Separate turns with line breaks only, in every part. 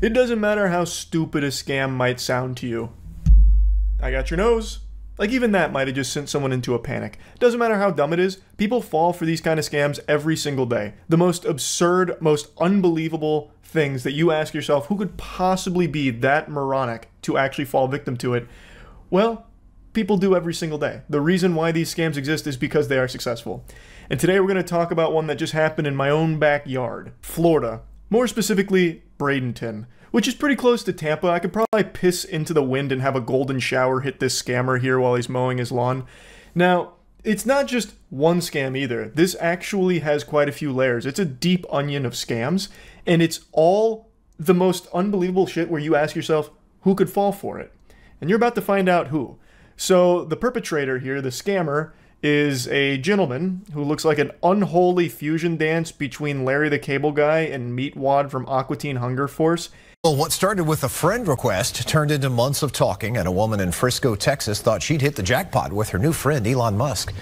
It doesn't matter how stupid a scam might sound to you. I got your nose. Like, even that might have just sent someone into a panic. Doesn't matter how dumb it is, people fall for these kind of scams every single day. The most absurd, most unbelievable things that you ask yourself, who could possibly be that moronic to actually fall victim to it? Well, people do every single day. The reason why these scams exist is because they are successful. And today we're going to talk about one that just happened in my own backyard, Florida. More specifically, Bradenton, which is pretty close to Tampa. I could probably piss into the wind and have a golden shower hit this scammer here while he's mowing his lawn. Now, it's not just one scam either. This actually has quite a few layers. It's a deep onion of scams, and it's all the most unbelievable shit where you ask yourself, who could fall for it? And you're about to find out who. So the perpetrator here, the scammer, is a gentleman who looks like an unholy fusion dance between Larry the Cable Guy and Meatwad from Aqua Teen Hunger Force.
Well, what started with a friend request turned into months of talking, and a woman in Frisco, Texas thought she'd hit the jackpot with her new friend, Elon Musk.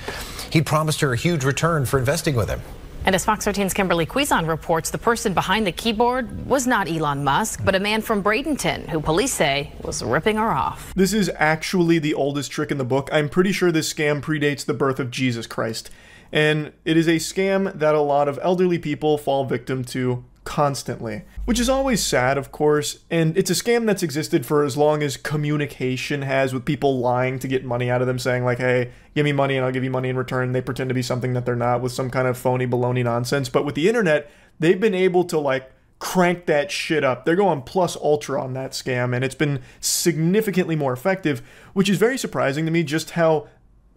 He'd promised her a huge return for investing with him.
And as Fox 13's Kimberly Quizon reports, the person behind the keyboard was not Elon Musk, but a man from Bradenton, who police say was ripping her off.
This is actually the oldest trick in the book. I'm pretty sure this scam predates the birth of Jesus Christ. And it is a scam that a lot of elderly people fall victim to constantly, which is always sad, of course, and it's a scam that's existed for as long as communication has, with people lying to get money out of them, saying like, hey, give me money and I'll give you money in return. They pretend to be something that they're not with some kind of phony baloney nonsense. But with the internet, they've been able to like crank that shit up. They're going plus ultra on that scam, and it's been significantly more effective, which is very surprising to me, just how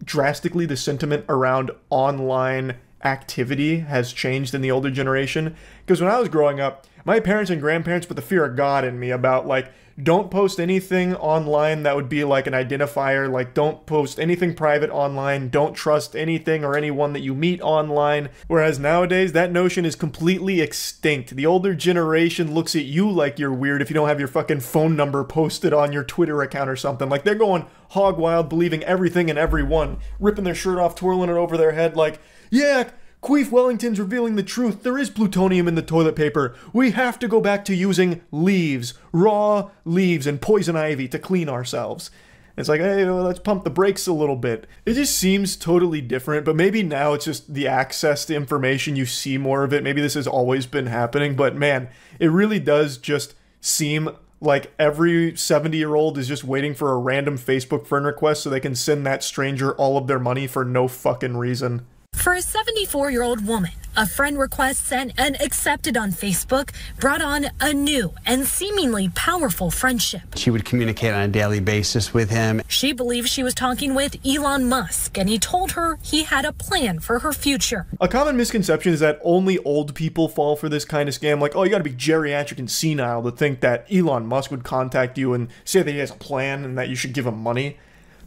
drastically the sentiment around online activity has changed in the older generation. Because when I was growing up, my parents and grandparents put the fear of God in me about like, don't post anything online that would be like an identifier, like don't post anything private online, don't trust anything or anyone that you meet online. Whereas nowadays, that notion is completely extinct. The older generation looks at you like you're weird if you don't have your fucking phone number posted on your Twitter account or something. Like, they're going hog wild, believing everything and everyone, ripping their shirt off, twirling it over their head like, yeah, Queef Wellington's revealing the truth. There is plutonium in the toilet paper. We have to go back to using leaves, raw leaves and poison ivy to clean ourselves. It's like, hey, well, let's pump the brakes a little bit. It just seems totally different, but maybe now it's just the access to information. You see more of it. Maybe this has always been happening, but man, it really does just seem like every 70-year-old is just waiting for a random Facebook friend request so they can send that stranger all of their money for no fucking reason.
For a 74-year-old woman, a friend request sent and accepted on Facebook brought on a new and seemingly powerful friendship.
She would communicate on a daily basis with him.
She believes she was talking with Elon Musk, and he told her he had a plan for her future.
A common misconception is that only old people fall for this kind of scam. Like, oh, you gotta be geriatric and senile to think that Elon Musk would contact you and say that he has a plan and that you should give him money.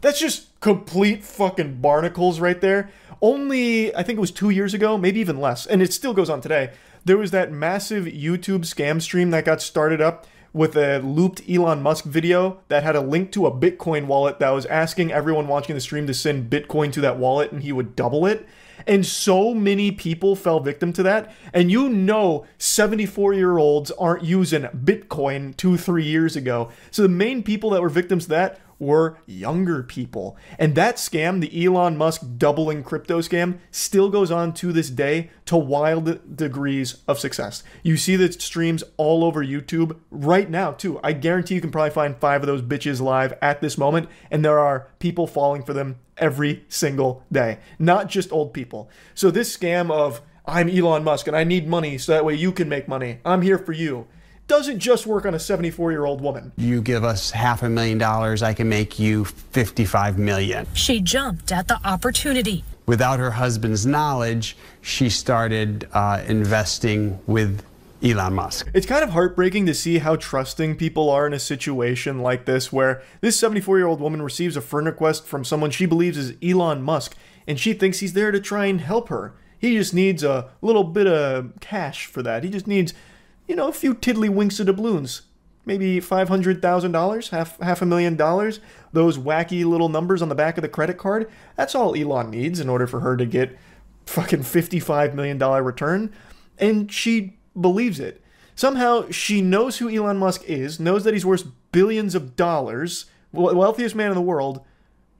That's just complete fucking barnacles right there. Only, I think it was 2 years ago, maybe even less, and it still goes on today, there was that massive YouTube scam stream that got started up with a looped Elon Musk video that had a link to a Bitcoin wallet that was asking everyone watching the stream to send Bitcoin to that wallet and he would double it. And so many people fell victim to that. And you know 74-year-olds aren't using Bitcoin 2-3 years ago. So the main people that were victims to that were younger people. And that scam, the Elon Musk doubling crypto scam, still goes on to this day to wild degrees of success. You see the streams all over YouTube right now too. I guarantee you can probably find 5 of those bitches live at this moment, and there are people falling for them every single day, not just old people. So this scam of, I'm Elon Musk and I need money so that way you can make money, I'm here for you, doesn't just work on a 74-year-old woman.
You give us $500,000, I can make you $55 million.
She jumped at the opportunity.
Without her husband's knowledge, she started investing with Elon Musk.
It's kind of heartbreaking to see how trusting people are in a situation like this, where this 74-year-old woman receives a friend request from someone she believes is Elon Musk, and she thinks he's there to try and help her. He just needs a little bit of cash for that. He just needs, you know, a few tiddlywinks of doubloons. Maybe $500,000, $500,000. Those wacky little numbers on the back of the credit card. That's all Elon needs in order for her to get fucking $55 million return. And she believes it. Somehow she knows who Elon Musk is, knows that he's worth billions of dollars, wealthiest man in the world,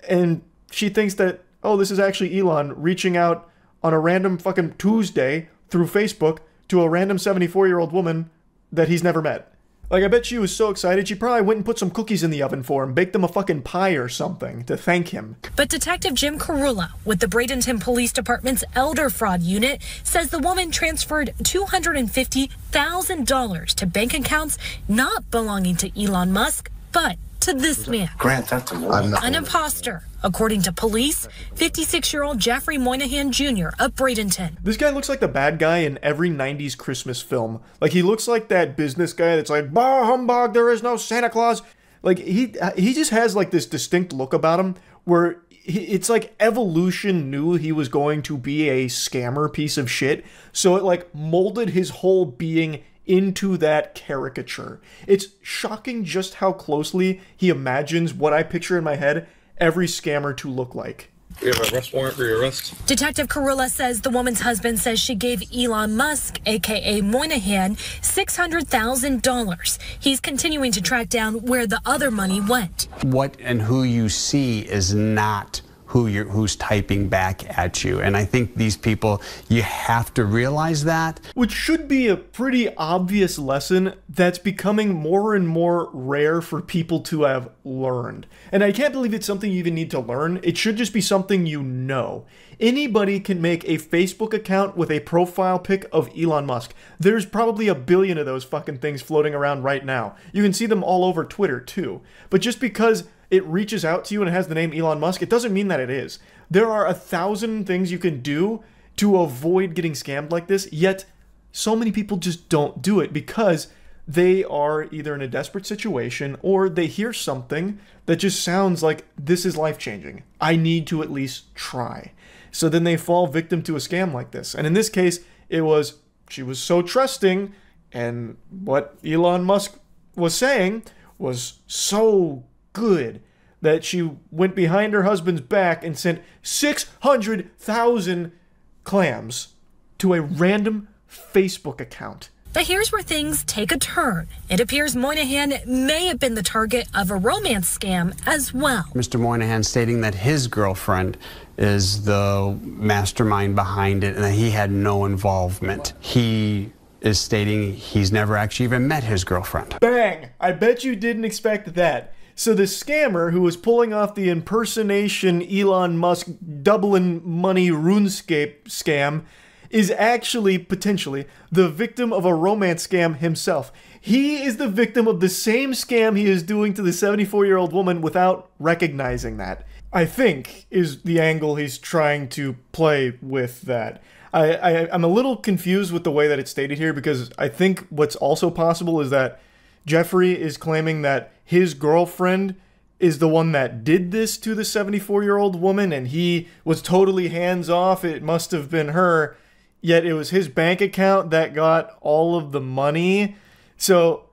and she thinks that, oh, this is actually Elon reaching out on a random fucking Tuesday through Facebook to a random 74-year-old woman that he's never met. Like, I bet she was so excited, she probably went and put some cookies in the oven for him, baked him a fucking pie or something to thank him.
But Detective Jim Carula with the Bradenton Police Department's Elder Fraud Unit says the woman transferred $250,000 to bank accounts not belonging to Elon Musk, but to this man.
Grant that to me.
An imposter, according to police, 56-year-old Jeffrey Moynihan Jr. of Bradenton.
This guy looks like the bad guy in every 90s Christmas film. Like, he looks like that business guy that's like, bah humbug, there is no Santa Claus. Like, he just has like this distinct look about him where it's like evolution knew he was going to be a scammer piece of shit, so it like molded his whole being into that caricature. It's shocking just how closely he imagines what I picture in my head every scammer to look like.
We have an arrest warrant for your arrest.
Detective Carula says the woman's husband says she gave Elon Musk, aka Moynihan, $600,000. He's continuing to track down where the other money went.
What and who you see is not who's typing back at you. And I think these people, you have to realize that.
Which should be a pretty obvious lesson that's becoming more and more rare for people to have learned. And I can't believe it's something you even need to learn. It should just be something you know. Anybody can make a Facebook account with a profile pic of Elon Musk. There's probably a billion of those fucking things floating around right now. You can see them all over Twitter too. But just because it reaches out to you and it has the name Elon Musk, it doesn't mean that it is. There are 1,000 things you can do to avoid getting scammed like this, yet so many people just don't do it because they are either in a desperate situation or they hear something that just sounds like this is life-changing. I need to at least try. So then they fall victim to a scam like this. And in this case, it was, she was so trusting, and what Elon Musk was saying was so good that she went behind her husband's back and sent 600,000 clams to a random Facebook account.
But here's where things take a turn. It appears Moynihan may have been the target of a romance scam as well.
Mr. Moynihan stating that his girlfriend is the mastermind behind it and that he had no involvement. He is stating he's never actually even met his girlfriend.
Bang! I bet you didn't expect that. So the scammer who was pulling off the impersonation Elon Musk doubling money RuneScape scam is actually, potentially, the victim of a romance scam himself. He is the victim of the same scam he is doing to the 74-year-old woman without recognizing that. I think is the angle he's trying to play with that. I'm a little confused with the way that it's stated here because I think what's also possible is that Jeffrey is claiming that his girlfriend is the one that did this to the 74-year-old woman and he was totally hands-off. It must have been her, yet it was his bank account that got all of the money. So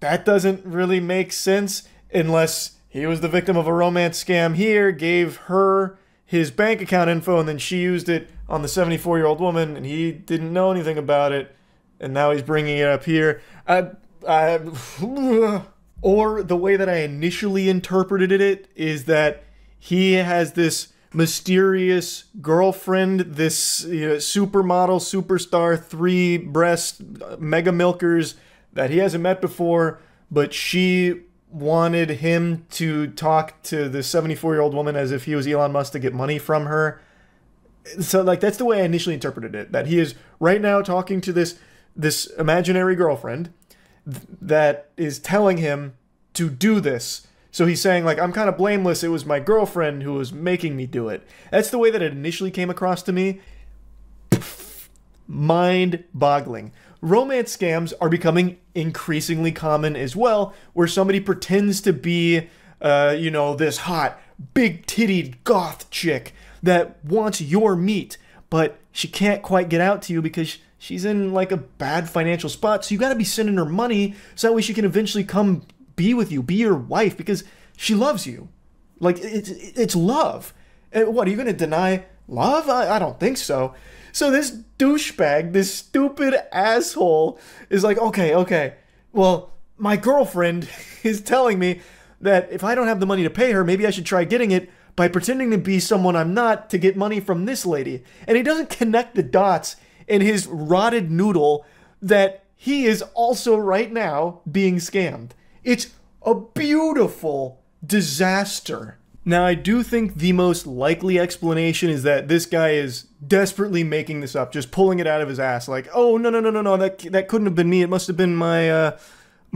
that doesn't really make sense unless he was the victim of a romance scam here, gave her his bank account info, and then she used it on the 74-year-old woman and he didn't know anything about it, and now he's bringing it up here. Or the way that I initially interpreted it is that he has this mysterious girlfriend, this supermodel, superstar, 3-breast mega milkers that he hasn't met before, but she wanted him to talk to the 74-year-old woman as if he was Elon Musk to get money from her. So like that's the way I initially interpreted it, that he is right now talking to this imaginary girlfriend that is telling him to do this. So he's saying, like, I'm kind of blameless. It was my girlfriend who was making me do it. That's the way that it initially came across to me. Mind-boggling. Romance scams are becoming increasingly common as well, where somebody pretends to be, this hot, big-tittied goth chick that wants your meat, but she can't quite get out to you because she's in, like, a bad financial spot. So you got to be sending her money so that way she can eventually come be with you, be your wife, because she loves you. Like, it's love. And what, are you going to deny love? I don't think so. So this douchebag, this stupid asshole is like, okay, well, my girlfriend is telling me that if I don't have the money to pay her, maybe I should try getting it by pretending to be someone I'm not to get money from this lady. And he doesn't connect the dots in his rotted noodle that he is also right now being scammed. It's a beautiful disaster. Now, I do think the most likely explanation is that this guy is desperately making this up, just pulling it out of his ass. Like, oh, no, that couldn't have been me. It must have been my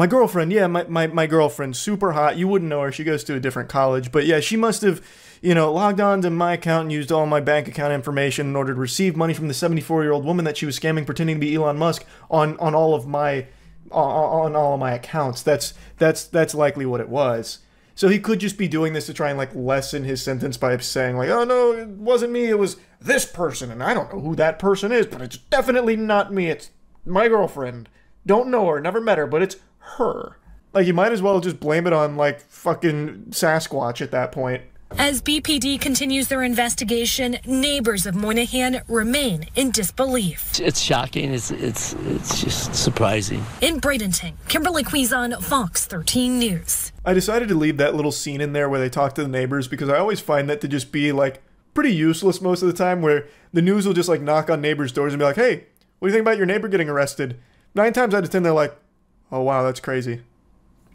girlfriend. Yeah, my girlfriend, super hot. You wouldn't know her. She goes to a different college. But yeah, she must have, logged on to my account and used all my bank account information in order to receive money from the 74-year-old woman that she was scamming, pretending to be Elon Musk on all of my accounts. That's likely what it was. So he could just be doing this to try and like lessen his sentence by saying like, oh no, it wasn't me, it was this person, and I don't know who that person is, but it's definitely not me, it's my girlfriend. Don't know her, never met her, but it's her. Like, you might as well just blame it on like fucking Sasquatch at that point.
As BPD continues their investigation, neighbors of Moynihan remain in disbelief.
It's shocking. It's just surprising.
In Bradenton, Kimberly Quizon, Fox 13 News.
I decided to leave that little scene in there where they talk to the neighbors because I always find that to just be like pretty useless most of the time, where the news will just like knock on neighbors' doors and be like, hey, what do you think about your neighbor getting arrested? 9 times out of 10 they're like, oh wow, that's crazy.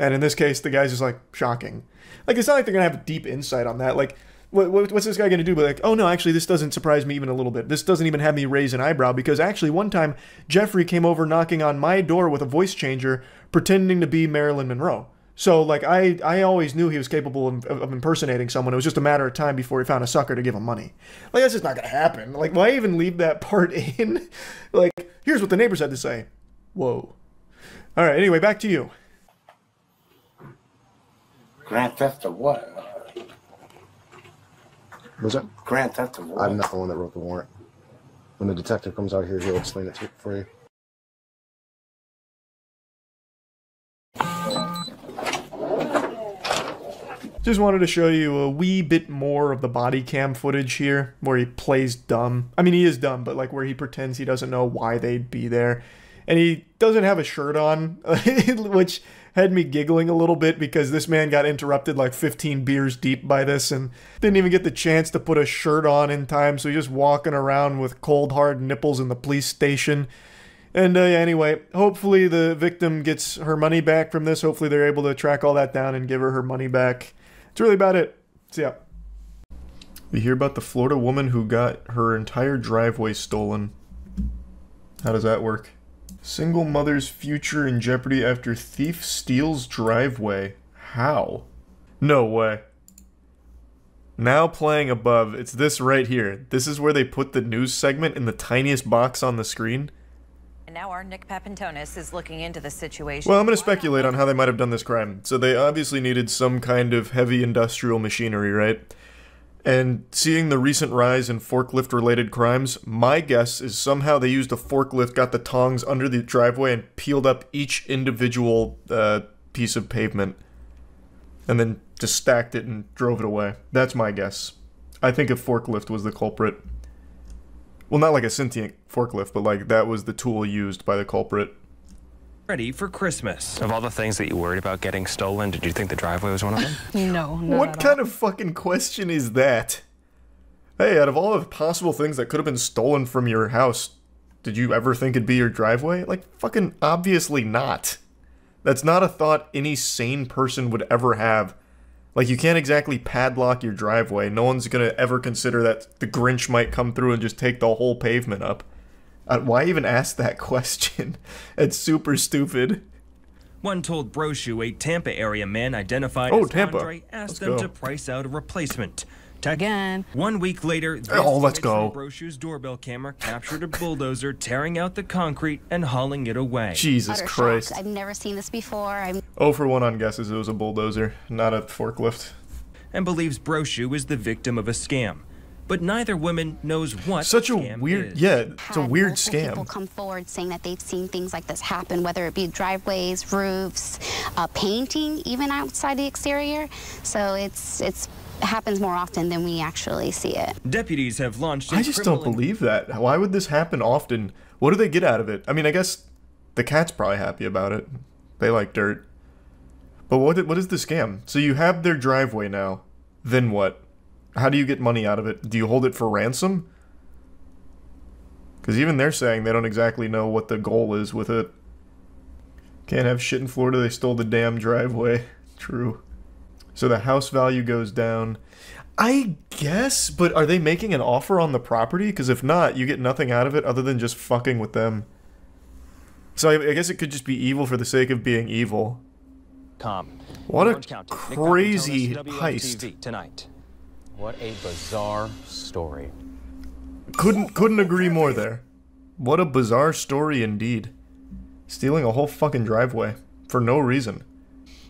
And in this case, the guy's just like, shocking. Like, it's not like they're going to have a deep insight on that. Like, what's this guy going to do? But like, oh no, actually, this doesn't surprise me even a little bit. This doesn't even have me raise an eyebrow, because actually one time, Jeffrey came over knocking on my door with a voice changer, pretending to be Marilyn Monroe. So, like, I always knew he was capable of impersonating someone. It was just a matter of time before he found a sucker to give him money. Like, that's just not going to happen. Like, why even leave that part in? Like, here's what the neighbors had to say. Whoa. All right, anyway, back to you.
Grand theft of what?
Was that?
Grand theft of what?
I'm not the one that wrote the warrant. When the detective comes out here, he'll explain it for you.
Just wanted to show you a wee bit more of the body cam footage here, where he plays dumb. I mean, he is dumb, but like where he pretends he doesn't know why they'd be there. And he doesn't have a shirt on, which had me giggling a little bit, because this man got interrupted like 15 beers deep by this and didn't even get the chance to put a shirt on in time, so he's just walking around with cold hard nipples in the police station. And anyway, hopefully the victim gets her money back from this. Hopefully they're able to track all that down and give her money back. That's really about it. So yeah. We hear about the Florida woman who got her entire driveway stolen. How does that work? Single mother's future in jeopardy after thief steals driveway. How? No way. Now playing above, it's this right here. This is where they put the news segment in the tiniest box on the screen.
And now our Nick Papantonis is looking into the situation.
Well, I'm going to speculate on how they might have done this crime. So they obviously needed some kind of heavy industrial machinery, right? And seeing the recent rise in forklift-related crimes, my guess is somehow they used a forklift, got the tongs under the driveway, and peeled up each individual piece of pavement. And then just stacked it and drove it away. That's my guess. I think a forklift was the culprit. Well, not like a sentient forklift, but like that was the tool used by the culprit.
Ready for Christmas. Of all the things that you worried about getting stolen, did you think the driveway was one of them?
No, not
What
at
kind
all.
of fucking question is that? Hey, out of all the possible things that could have been stolen from your house, did you ever think it'd be your driveway? Like, fucking obviously not. That's not a thought any sane person would ever have. Like, you can't exactly padlock your driveway. No one's gonna ever consider that the Grinch might come through and just take the whole pavement up. Why even ask that question? It's super stupid.
One told Brochu a Tampa area man identified as
Tampa.
Andre asked
Let's
them
go.
to price out a replacement.
Again.
1 week later, this
let's
image
go.
from Brochu's doorbell camera captured a bulldozer tearing out the concrete and hauling it away.
Jesus Christ.
I've never seen this before.
0 for 1 on guesses. It was a bulldozer, not a forklift.
And believes Brochu is the victim of a scam. But neither woman knows what
Such a
scam
weird,
is.
yeah, it's a weird scam.
People come forward saying that they've seen things like this happen, whether it be driveways, roofs, painting, even outside the exterior. So it's happens more often than we actually see it.
Deputies have launched.
I just don't believe that. Why would this happen often? What do they get out of it? I mean, I guess the cat's probably happy about it. They like dirt. But what is the scam? So you have their driveway now. Then what? How do you get money out of it? Do you hold it for ransom? Because even they're saying they don't exactly know what the goal is with it. Can't have shit in Florida, they stole the damn driveway. True. So the house value goes down. I guess, but are they making an offer on the property? Because if not, you get nothing out of it other than just fucking with them. So I guess it could just be evil for the sake of being evil. What a crazy heist.
Tonight.
What a bizarre story.
Couldn't agree more there. What a bizarre story indeed. Stealing a whole fucking driveway for no reason.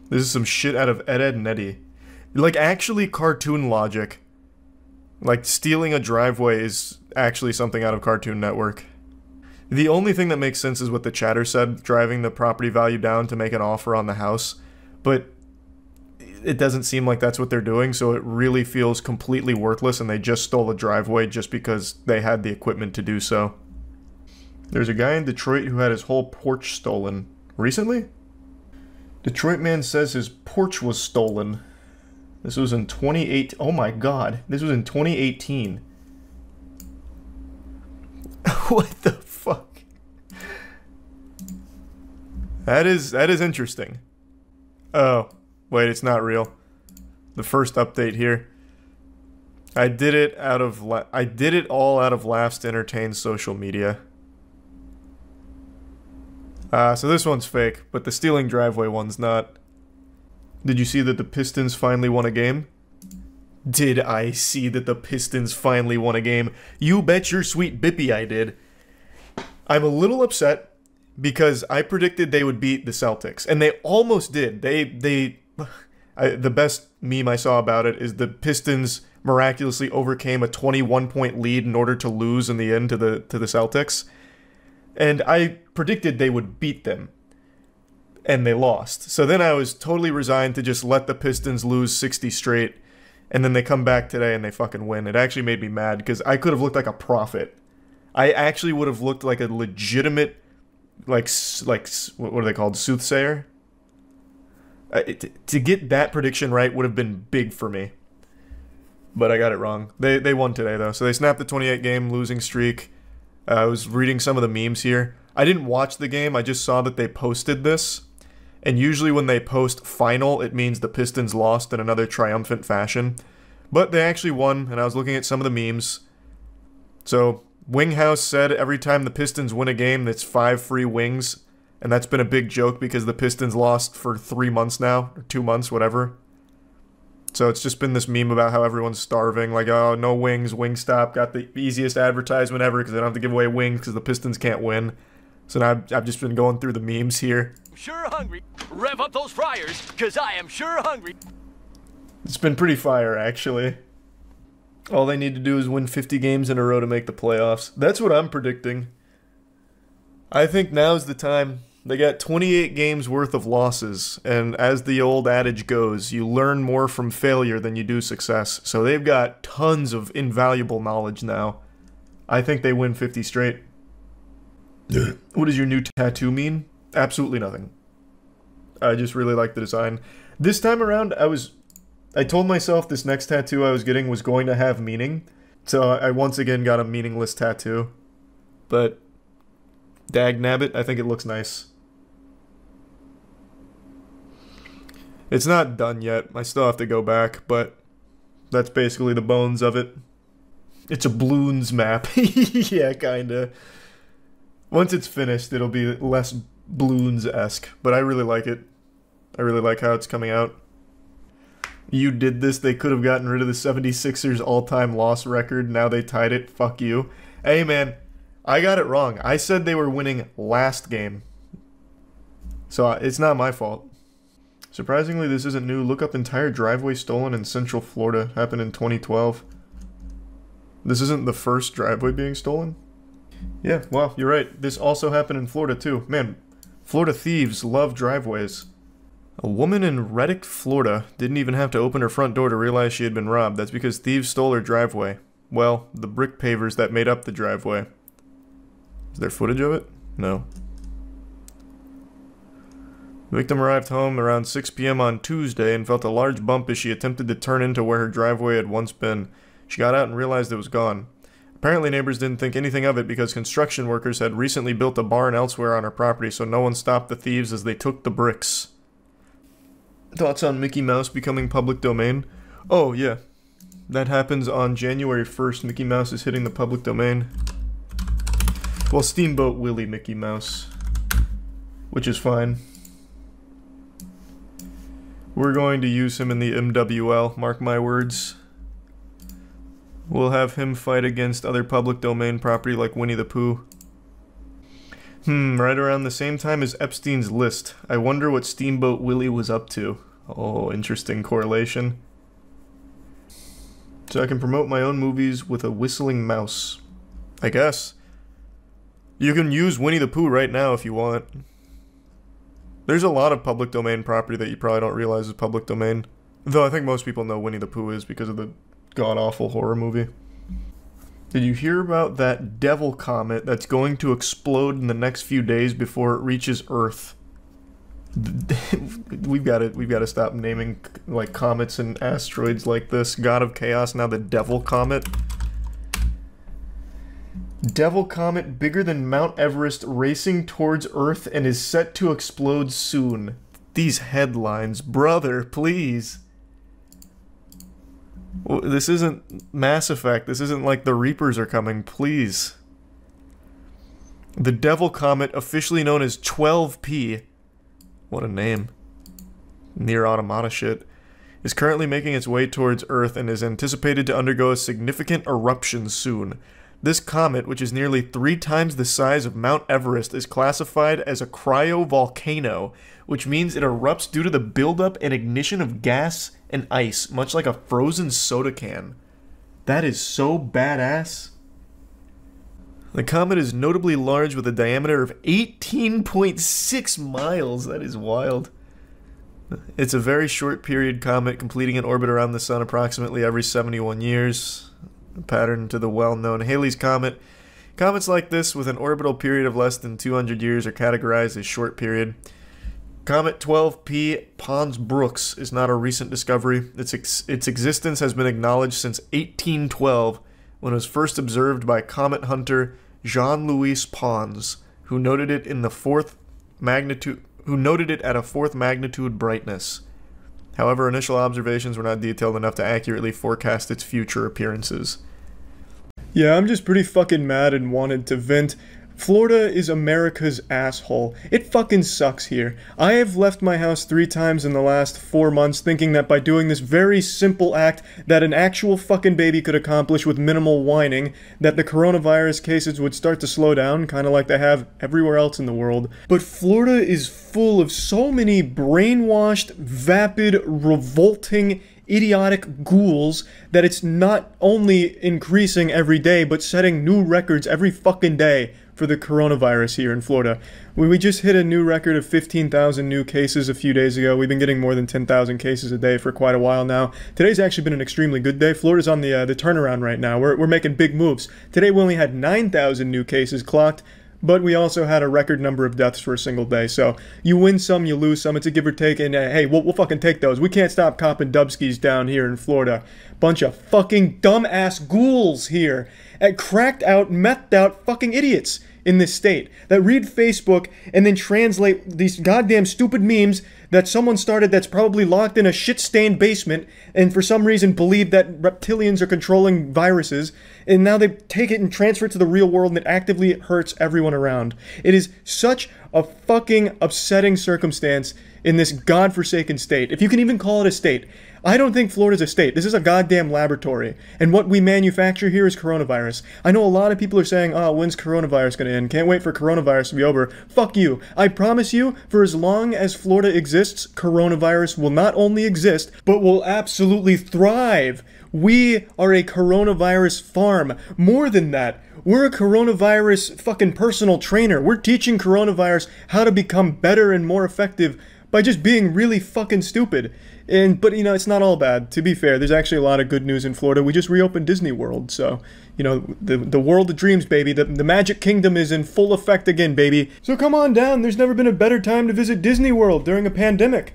This is some shit out of Ed, Edd n Eddy. Like, actually cartoon logic. Like, stealing a driveway is actually something out of Cartoon Network. The only thing that makes sense is what the chatter said, driving the property value down to make an offer on the house. But it doesn't seem like that's what they're doing, so it really feels completely worthless, and they just stole a driveway just because they had the equipment to do so. There's a guy in Detroit who had his whole porch stolen. Recently? Detroit man says his porch was stolen. This was in 2018. Oh my god. This was in 2018. What the fuck? That is interesting. Oh, wait, it's not real. The first update here. I did it all out of laughs to entertain social media. So this one's fake, but the stealing driveway one's not. Did you see that the Pistons finally won a game? Did I see that the Pistons finally won a game? You bet your sweet bippy I did. I'm a little upset because I predicted they would beat the Celtics, and they almost did. The best meme I saw about it is the Pistons miraculously overcame a 21-point lead in order to lose in the end to the Celtics. And I predicted they would beat them. And they lost. So then I was totally resigned to just let the Pistons lose 60 straight. And then they come back today and they fucking win. It actually made me mad because I could have looked like a prophet. I actually would have looked like a legitimate, like what are they called? Soothsayer? To get that prediction right would have been big for me. But I got it wrong. They won today though. So they snapped the 28-game losing streak. I was reading some of the memes here. I didn't watch the game, I just saw that they posted this. And usually when they post final, it means the Pistons lost in another triumphant fashion. But they actually won, and I was looking at some of the memes. So, Winghouse said every time the Pistons win a game, that's 5 free wings. And that's been a big joke because the Pistons lost for 3 months now, or 2 months, whatever. So it's just been this meme about how everyone's starving, like, oh, no wings, Wingstop got the easiest advertisement ever because they don't have to give away wings because the Pistons can't win. So now I've just been going through the memes here.
Sure hungry. Rev up those fryers, because I am sure hungry.
It's been pretty fire, actually. All they need to do is win 50 games in a row to make the playoffs. That's what I'm predicting. I think now's the time. They got 28 games worth of losses, and as the old adage goes, you learn more from failure than you do success. So they've got tons of invaluable knowledge now. I think they win 50 straight. What does your new tattoo mean? Absolutely nothing. I just really like the design. This time around, I told myself this next tattoo I was getting was going to have meaning. So I once again got a meaningless tattoo. But, dagnabbit, I think it looks nice. It's not done yet. I still have to go back, but that's basically the bones of it. It's a balloons map. Yeah, kinda. Once it's finished, it'll be less balloons-esque, but I really like it. I really like how it's coming out. You did this, they could have gotten rid of the 76ers all-time loss record, now they tied it, fuck you. Hey man, I got it wrong. I said they were winning last game. So it's not my fault. Surprisingly, this isn't new. Look up entire driveway stolen in Central Florida. Happened in 2012. This isn't the first driveway being stolen? Yeah, well, you're right. This also happened in Florida too. Man, Florida thieves love driveways. A woman in Reddick, Florida didn't even have to open her front door to realize she had been robbed. That's because thieves stole her driveway. Well, the brick pavers that made up the driveway. Is there footage of it? No. The victim arrived home around 6 p.m. on Tuesday and felt a large bump as she attempted to turn into where her driveway had once been. She got out and realized it was gone. Apparently neighbors didn't think anything of it because construction workers had recently built a barn elsewhere on her property, so no one stopped the thieves as they took the bricks. Thoughts on Mickey Mouse becoming public domain? Oh, yeah. That happens on January 1st. Mickey Mouse is hitting the public domain. Well, Steamboat Willie Mickey Mouse. Which is fine. We're going to use him in the MWL, mark my words. We'll have him fight against other public domain property like Winnie the Pooh. Right around the same time as Epstein's List. I wonder what Steamboat Willie was up to. Oh, interesting correlation. So I can promote my own movies with a whistling mouse. I guess. You can use Winnie the Pooh right now if you want. There's a lot of public domain property that you probably don't realize is public domain. Though I think most people know Winnie the Pooh is because of the god-awful horror movie. Did you hear about that devil comet that's going to explode in the next few days before it reaches Earth? We've got to stop naming like comets and asteroids like this. God of Chaos, now the devil comet. Devil comet bigger than Mount Everest racing towards Earth and is set to explode soon. These headlines, brother, please. Well, this isn't Mass Effect. This isn't like the Reapers are coming, please. The Devil Comet, officially known as 12P, what a name, Near Automata shit, is currently making its way towards Earth and is anticipated to undergo a significant eruption soon. This comet, which is nearly 3 times the size of Mount Everest, is classified as a cryovolcano, which means it erupts due to the buildup and ignition of gas and ice, much like a frozen soda can. That is so badass. The comet is notably large with a diameter of 18.6 miles. That is wild. It's a very short period comet, completing an orbit around the sun approximately every 71 years. A pattern to the well-known Halley's Comet. Comets like this with an orbital period of less than 200 years are categorized as short period. Comet 12P Pons-Brooks is not a recent discovery. Its existence has been acknowledged since 1812, when it was first observed by comet hunter Jean-Louis Pons, who noted it at a 4th magnitude brightness. However, initial observations were not detailed enough to accurately forecast its future appearances. Yeah, I'm just pretty fucking mad and wanted to vent. Florida is America's asshole. It fucking sucks here. I have left my house 3 times in the last 4 months thinking that by doing this very simple act that an actual fucking baby could accomplish with minimal whining, that the coronavirus cases would start to slow down, kind of like they have everywhere else in the world. But Florida is full of so many brainwashed, vapid, revolting, idiotic ghouls that it's not only increasing every day, but setting new records every fucking day for the coronavirus here in Florida. We just hit a new record of 15,000 new cases a few days ago. We've been getting more than 10,000 cases a day for quite a while now. Today's actually been an extremely good day. Florida's on the turnaround right now. We're making big moves. Today we only had 9,000 new cases clocked, but we also had a record number of deaths for a single day. So you win some, you lose some. It's a give or take, and hey, we'll fucking take those. We can't stop copping dubskis down here in Florida. Bunch of fucking dumbass ghouls here. And cracked out, methed out fucking idiots in this state that read Facebook and then translate these goddamn stupid memes that someone started that's probably locked in a shit-stained basement and for some reason believe that reptilians are controlling viruses, and now they take it and transfer it to the real world and it actively hurts everyone around. It is such a fucking upsetting circumstance in this godforsaken state, if you can even call it a state. I don't think Florida's a state. This is a goddamn laboratory. And what we manufacture here is coronavirus. I know a lot of people are saying, oh, when's coronavirus going to end? Can't wait for coronavirus to be over. Fuck you. I promise you, for as long as Florida exists, coronavirus will not only exist, but will absolutely thrive. We are a coronavirus farm. More than that, we're a coronavirus fucking personal trainer. We're teaching coronavirus how to become better and more effective by just being really fucking stupid. But you know, it's not all bad. To be fair, there's actually a lot of good news in Florida. We just reopened Disney World, so you know, the world of dreams, baby. The Magic Kingdom is in full effect again, baby. So come on down. There's never been a better time to visit Disney World during a pandemic.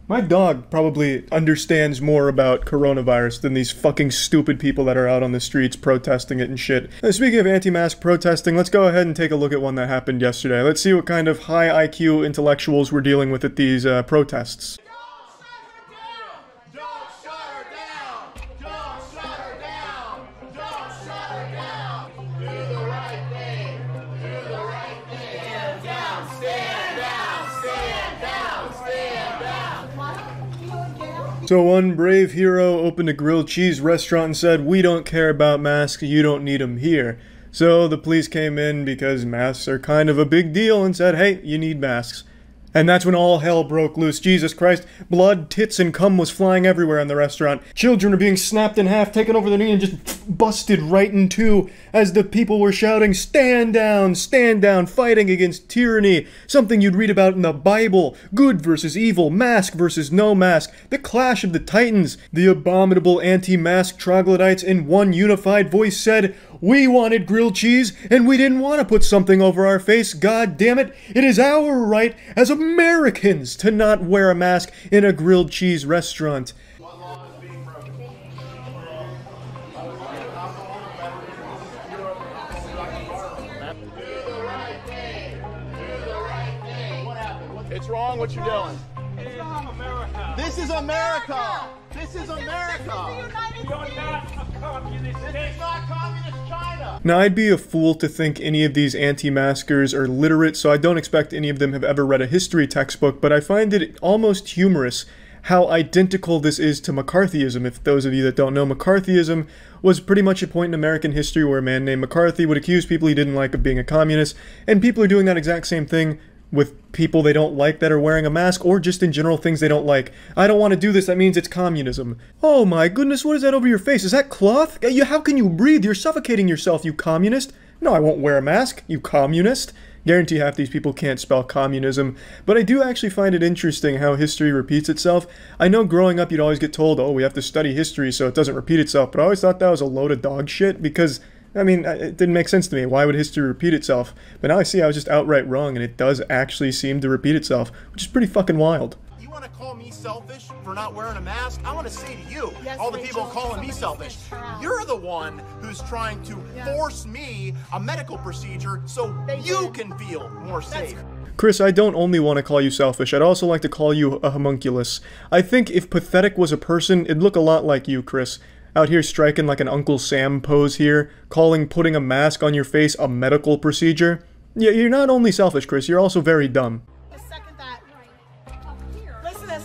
My dog probably understands more about coronavirus than these fucking stupid people that are out on the streets protesting it and shit. Speaking of anti-mask protesting, let's go ahead and take a look at one that happened yesterday. Let's see what kind of high IQ intellectuals we're dealing with at these protests. So one brave hero opened a grilled cheese restaurant and said, "We don't care about masks, you don't need them here." So the police came in because masks are kind of a big deal and said, "Hey, you need masks." And that's when all hell broke loose. Jesus Christ, blood, tits, and cum was flying everywhere in the restaurant. Children are being snapped in half, taken over the knee, and just busted right in two as the people were shouting, stand down, fighting against tyranny." Something you'd read about in the Bible. Good versus evil, mask versus no mask, the clash of the titans. The abominable anti-mask troglodytes in one unified voice said, "We wanted grilled cheese, and we didn't want to put something over our face, god damn it. It is our right as Americans to not wear a mask in a grilled cheese restaurant."
It's wrong what you're doing. It's wrong, America. This is America. This is America. You're not a communist. This is not communist China.
Now, I'd be a fool to think any of these anti-maskers are literate, so I don't expect any of them have ever read a history textbook, but I find it almost humorous how identical this is to McCarthyism. If those of you that don't know, McCarthyism was pretty much a point in American history where a man named McCarthy would accuse people he didn't like of being a communist, and people are doing that exact same thing with people they don't like that are wearing a mask, or just in general things they don't like. "I don't want to do this, that means it's communism." Oh my goodness, what is that over your face? Is that cloth? How can you breathe? You're suffocating yourself, you communist. No, I won't wear a mask, you communist. Guarantee half these people can't spell communism. But I do actually find it interesting how history repeats itself. I know growing up you'd always get told, oh, we have to study history so it doesn't repeat itself, but I always thought that was a load of dog shit because I mean, it didn't make sense to me. Why would history repeat itself? But now I see I was just outright wrong, and it does actually seem to repeat itself, which is pretty fucking wild.
You want to call me selfish for not wearing a mask? I want to say to you, all the people calling me selfish, you're the one who's trying to force me a medical procedure so you can feel more safe.
Chris, I don't only want to call you selfish, I'd also like to call you a homunculus. I think if pathetic was a person, it'd look a lot like you, Chris. Out here striking like an Uncle Sam pose here, calling putting a mask on your face a medical procedure. Yeah, you're not only selfish, Chris, you're also very dumb.
Second that. Listen to this.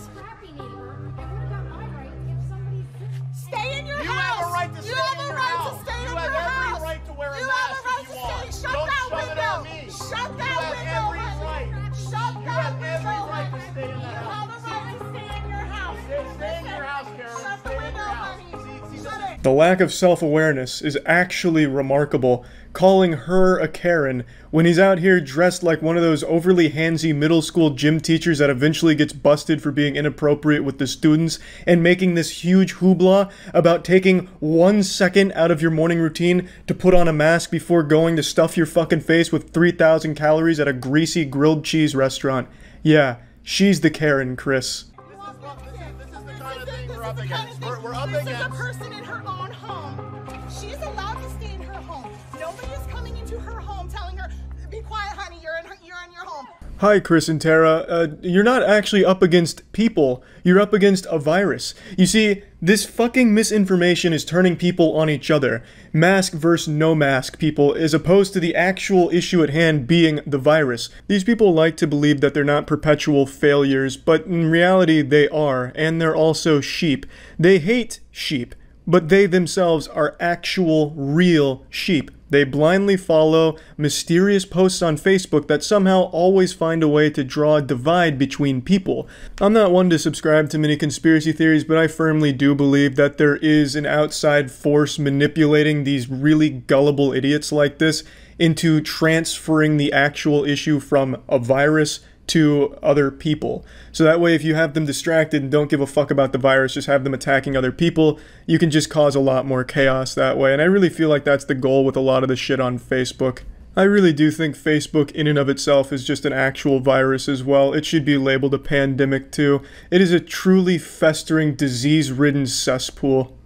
Stay in your house.
You have a right to stay in your house. You have every right to wear a mask if you want. Don't shove it on me.
Shut that window.
You have every right.
Shut that window.
You have every right to stay in that house.
You have a right to stay in your house.
Stay in your house, Karen.
Shut the window, honey.
The lack of self-awareness is actually remarkable, calling her a Karen when he's out here dressed like one of those overly handsy middle school gym teachers that eventually gets busted for being inappropriate with the students, and making this huge hoopla about taking 1 second out of your morning routine to put on a mask before going to stuff your fucking face with 3,000 calories at a greasy grilled cheese restaurant. Yeah, she's the Karen, Chris.
We're up against.
This is a person in her own home. She's allowed to stay in her home. Nobody is coming into her home telling her, "Be quiet, honey. You're in your home."
Hi, Chris and Tara. You're not actually up against people. You're up against a virus. You see, this fucking misinformation is turning people on each other. Mask versus no mask people, as opposed to the actual issue at hand being the virus. These people like to believe that they're not perpetual failures, but in reality they are, and they're also sheep. They hate sheep, but they themselves are actual, real sheep. They blindly follow mysterious posts on Facebook that somehow always find a way to draw a divide between people. I'm not one to subscribe to many conspiracy theories, but I firmly do believe that there is an outside force manipulating these really gullible idiots like this into transferring the actual issue from a virus to other people. So that way, if you have them distracted and don't give a fuck about the virus, just have them attacking other people, you can just cause a lot more chaos that way. And I really feel like that's the goal with a lot of the shit on Facebook. I really do think Facebook in and of itself is just an actual virus as well. It should be labeled a pandemic too. It is a truly festering, disease-ridden cesspool.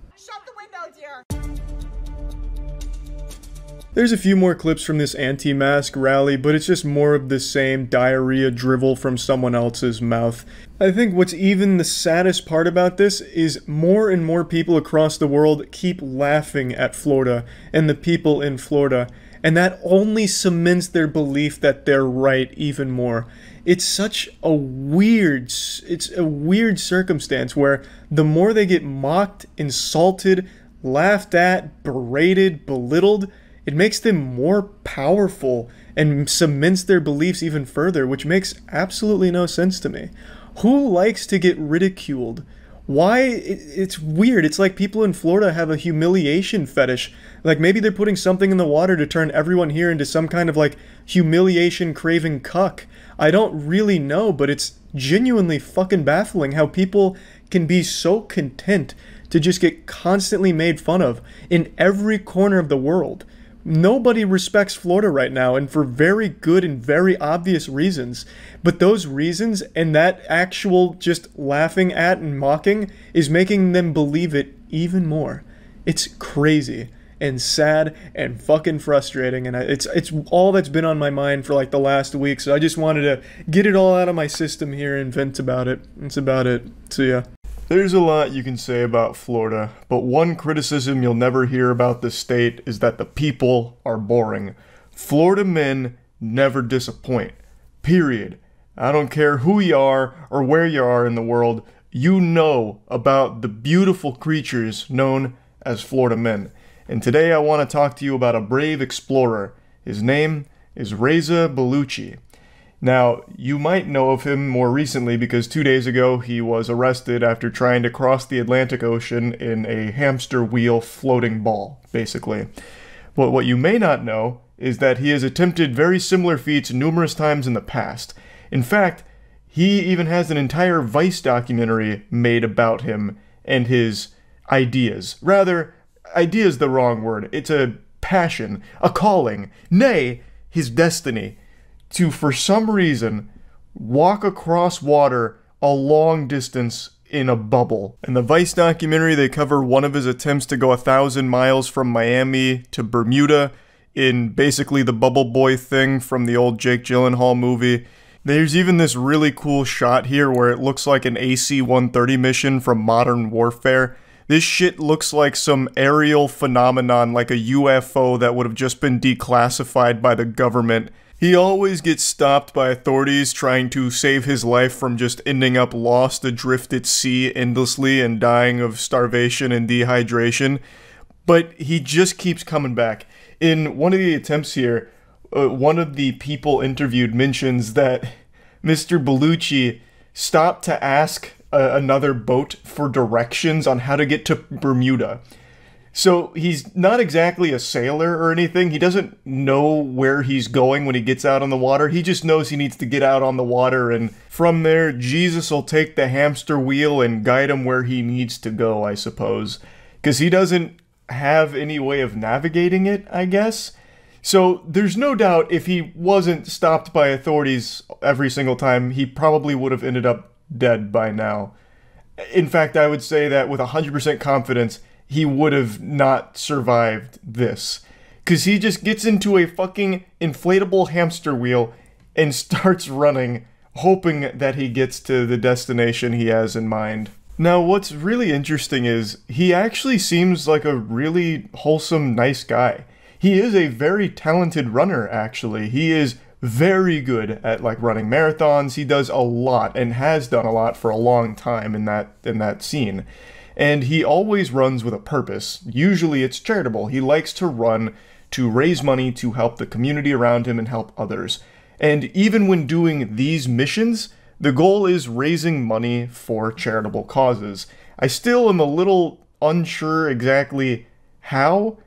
There's a few more clips from this anti-mask rally, but it's just more of the same diarrhea drivel from someone else's mouth. I think what's even the saddest part about this is more and more people across the world keep laughing at Florida and the people in Florida, and that only cements their belief that they're right even more. It's such a weird circumstance where the more they get mocked, insulted, laughed at, berated, belittled, it makes them more powerful and cements their beliefs even further, which makes absolutely no sense to me. Who likes to get ridiculed? Why? It's weird. It's like people in Florida have a humiliation fetish. Like maybe they're putting something in the water to turn everyone here into some kind of like humiliation craving cuck. I don't really know, but it's genuinely fucking baffling how people can be so content to just get constantly made fun of in every corner of the world. Nobody respects Florida right now, and for very good and very obvious reasons. But those reasons and that actual just laughing at and mocking is making them believe it even more. It's crazy and sad and fucking frustrating, and it's all that's been on my mind for like the last week, so I just wanted to get it all out of my system here and vent about it. That's about it. See ya. There's a lot you can say about Florida, but one criticism you'll never hear about the state is that the people are boring. Florida men never disappoint. Period. I don't care who you are or where you are in the world, you know about the beautiful creatures known as Florida men. And today I want to talk to you about a brave explorer. His name is Reza Bellucci. Now, you might know of him more recently because 2 days ago he was arrested after trying to cross the Atlantic Ocean in a hamster wheel floating ball, basically. But what you may not know is that he has attempted very similar feats numerous times in the past. In fact, he even has an entire Vice documentary made about him and his ideas. Rather, idea is the wrong word. It's a passion, a calling, nay, his destiny. To, for some reason, walk across water a long distance in a bubble. In the Vice documentary, they cover one of his attempts to go 1,000 miles from Miami to Bermuda in basically the bubble boy thing from the old Jake Gyllenhaal movie. There's even this really cool shot here where it looks like an AC-130 mission from Modern Warfare. This shit looks like some aerial phenomenon, like a UFO that would have just been declassified by the government. He always gets stopped by authorities trying to save his life from just ending up lost adrift at sea endlessly and dying of starvation and dehydration. But he just keeps coming back. In one of the attempts here, one of the people interviewed mentions that Mr. Bellucci stopped to ask another boat for directions on how to get to Bermuda. So he's not exactly a sailor or anything. He doesn't know where he's going when he gets out on the water. He just knows he needs to get out on the water, and from there, Jesus will take the hamster wheel and guide him where he needs to go, I suppose. Because he doesn't have any way of navigating it, I guess. So there's no doubt if he wasn't stopped by authorities every single time, he probably would have ended up dead by now. In fact, I would say that with 100% confidence, he would have not survived this. Because he just gets into a fucking inflatable hamster wheel and starts running, hoping that he gets to the destination he has in mind. Now, what's really interesting is he actually seems like a really wholesome, nice guy. He is a very talented runner, actually. He is very good at like running marathons. He does a lot and has done a lot for a long time in that scene. And he always runs with a purpose. Usually it's charitable. He likes to run to raise money to help the community around him and help others. And even when doing these missions, the goal is raising money for charitable causes. I still am a little unsure exactly how,